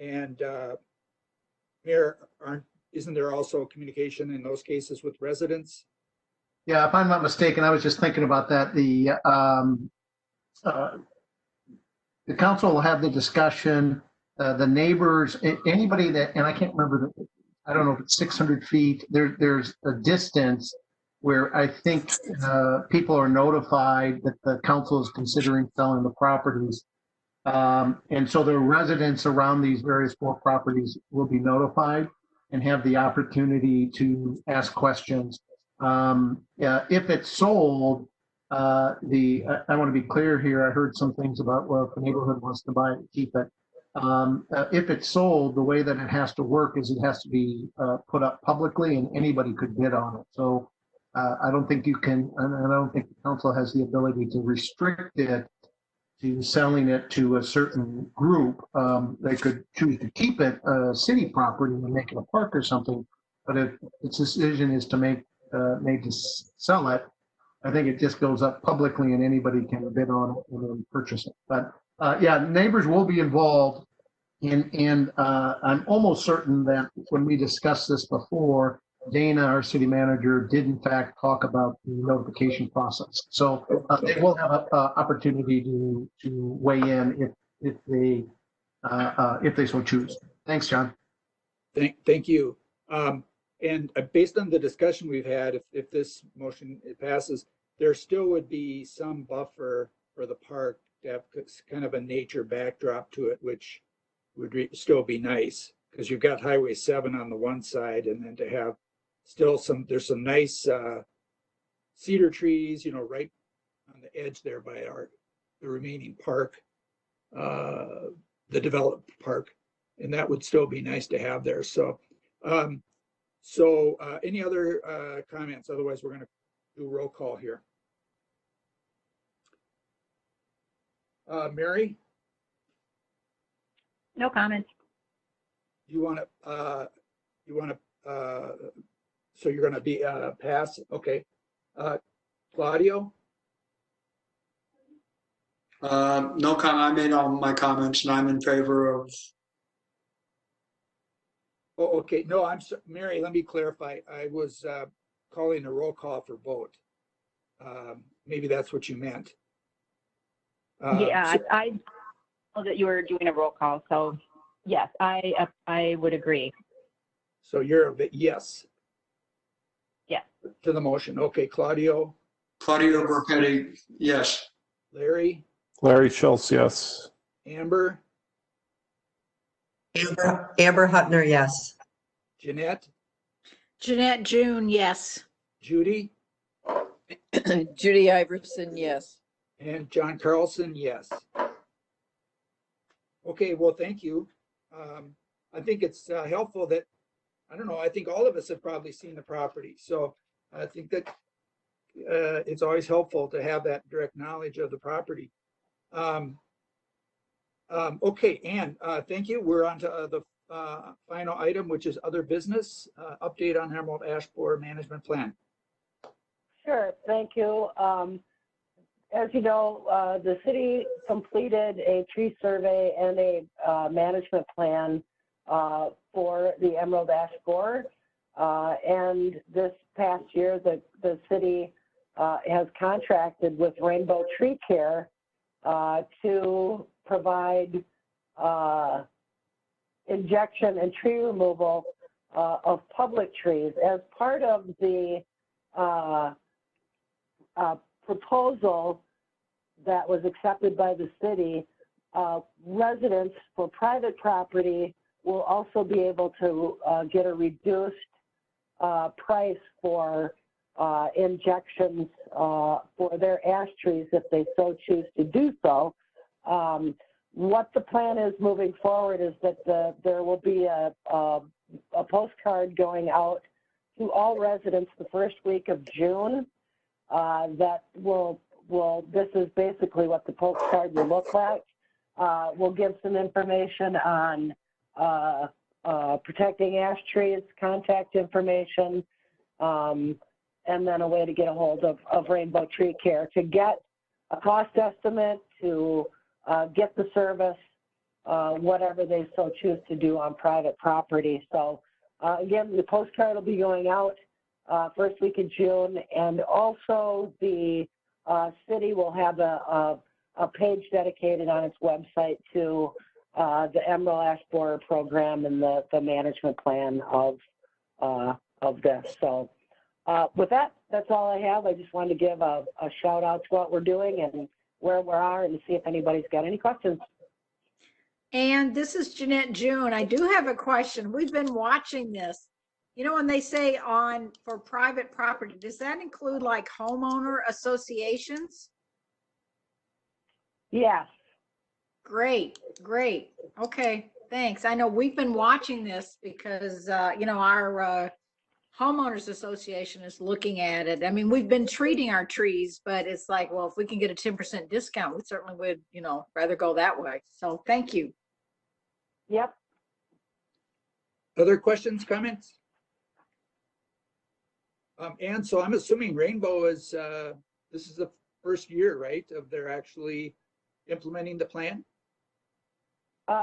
And Mayor, isn't there also communication in those cases with residents? Yeah, if I'm not mistaken, I was just thinking about that. The council will have the discussion, the neighbors, anybody that, and I can't remember, I don't know if it's 600 feet, there's a distance where I think people are notified that the council is considering selling the properties. And so the residents around these various 4 properties will be notified and have the opportunity to ask questions. If it's sold, I want to be clear here. I heard some things about, well, if the neighborhood wants to buy it, keep it. If it's sold, the way that it has to work is it has to be put up publicly and anybody could bid on it. So I don't think you can, and I don't think the council has the ability to restrict it to selling it to a certain group. They could choose to keep it city property and make it a park or something. But if its decision is to made to sell it, I think it just goes up publicly and anybody can bid on it and then purchase it. But yeah, neighbors will be involved. And I'm almost certain that when we discussed this before, Dana, our city manager, did in fact talk about the notification process. So they will have an opportunity to weigh in if they so choose. Thanks, John. Thank you. And based on the discussion we've had, if this motion passes, there still would be some buffer for the park to have kind of a nature backdrop to it, which would still be nice because you've got Highway 7 on the one side, and then to have still there's some nice cedar trees, right on the edge there by the remaining park, the developed park, and that would still be nice to have there. So, any other comments? Otherwise, we're going to do roll call here. Mary? No comments. You want to, so you're going to be pass? Okay. Claudio? No comment. I made all my comments and I'm in favor of. Oh, okay. No, Mary, let me clarify. I was calling a roll call for vote. Maybe that's what you meant. Yeah, I know that you were doing a roll call, so yes, I would agree. So you're a yes. Yes. To the motion. Okay, Claudio? Claudio Garpetti, yes. Larry? Larry Schultz, yes. Amber? Amber Hutner, yes. Jeanette? Jeanette June, yes. Judy? Judy Iverson, yes. And John Carlson, yes. Okay, well, thank you. I think it's helpful that, I don't know, I think all of us have probably seen the property. So I think that it's always helpful to have that direct knowledge of the property. Okay, Ann, thank you. We're on to the final item, which is other business, update on Emerald Ash Borer Management Plan. Sure, thank you. As you know, the city completed a tree survey and a management plan for the Emerald Ash Borer. And this past year, the city has contracted with Rainbow Tree Care to provide injection and tree removal of public trees. As part of the proposal that was accepted by the city, residents for private property will also be able to get a reduced price for injections for their ash trees if they so choose to do so. What the plan is moving forward is that there will be a postcard going out to all residents the first week of June that this is basically what the postcard will look like. We'll give some information on protecting ash trees, contact information, and then a way to get a hold of Rainbow Tree Care to get a cost estimate, to get the service, whatever they so choose to do on private property. So again, the postcard will be going out first week of June, and also the city will have a page dedicated on its website to the Emerald Ash Borer program and the management plan of this. So with that, that's all I have. I just wanted to give a shout out to what we're doing and where we are, and to see if anybody's got any questions. And this is Jeanette June. I do have a question. We've been watching this. You know, when they say for private property, does that include like homeowner associations? Yes. Great, great. Okay, thanks. I know we've been watching this because, you know, our homeowners association is looking at it. I mean, we've been treating our trees, but it's like, well, if we can get a 10% discount, we certainly would, you know, rather go that way. So thank you. Yep. Other questions, comments? And so I'm assuming Rainbow is, this is the first year, right, of their actually implementing the plan?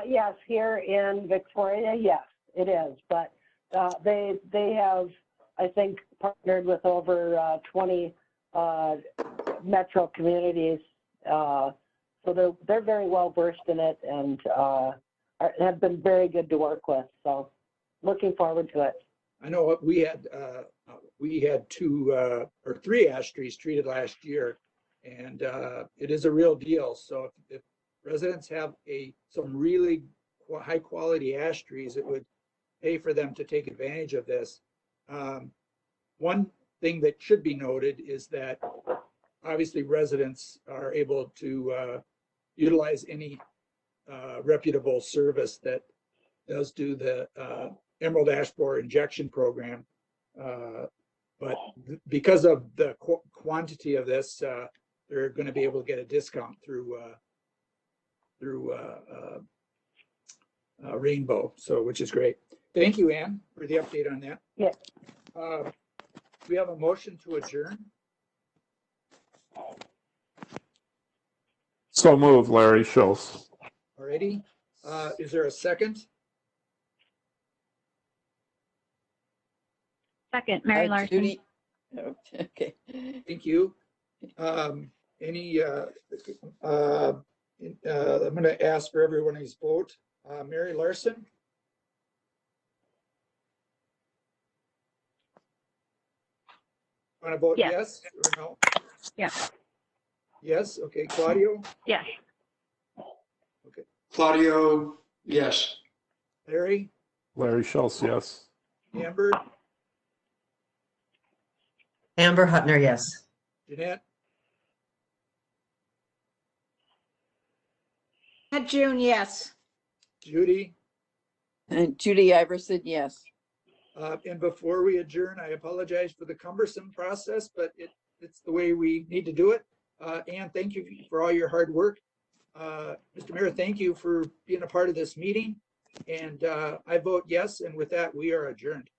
Yes, here in Victoria, yes, it is. But they have, I think, partnered with over 20 metro communities. So they're very well versed in it, and have been very good to work with. So looking forward to it. I know what we had 2 or 3 ash trees treated last year, and it is a real deal. So if residents have some really high quality ash trees, it would pay for them to take advantage of this. One thing that should be noted is that obviously residents are able to utilize any reputable service that does do the Emerald Ash Borer injection program. But because of the quantity of this, they're going to be able to get a discount through Rainbow, so which is great. Thank you, Ann, for the update on that. Yeah. We have a motion to adjourn. So move, Larry Schultz. Alrighty. Is there a second? Second, Mary Larson. Judy. Okay. Thank you. I'm going to ask for everyone's vote. Mary Larson? Want to vote yes or no? Yes. Yes, okay. Claudio? Yes. Okay. Claudio, yes. Larry? Larry Schultz, yes. Amber? Amber Hutner, yes. Jeanette? June, yes. Judy? And Judy Iverson, yes. And before we adjourn, I apologize for the cumbersome process, but it's the way we need to do it. Ann, thank you for all your hard work. Mr. Mayor, thank you for being a part of this meeting. And I vote yes. And with that, we are adjourned.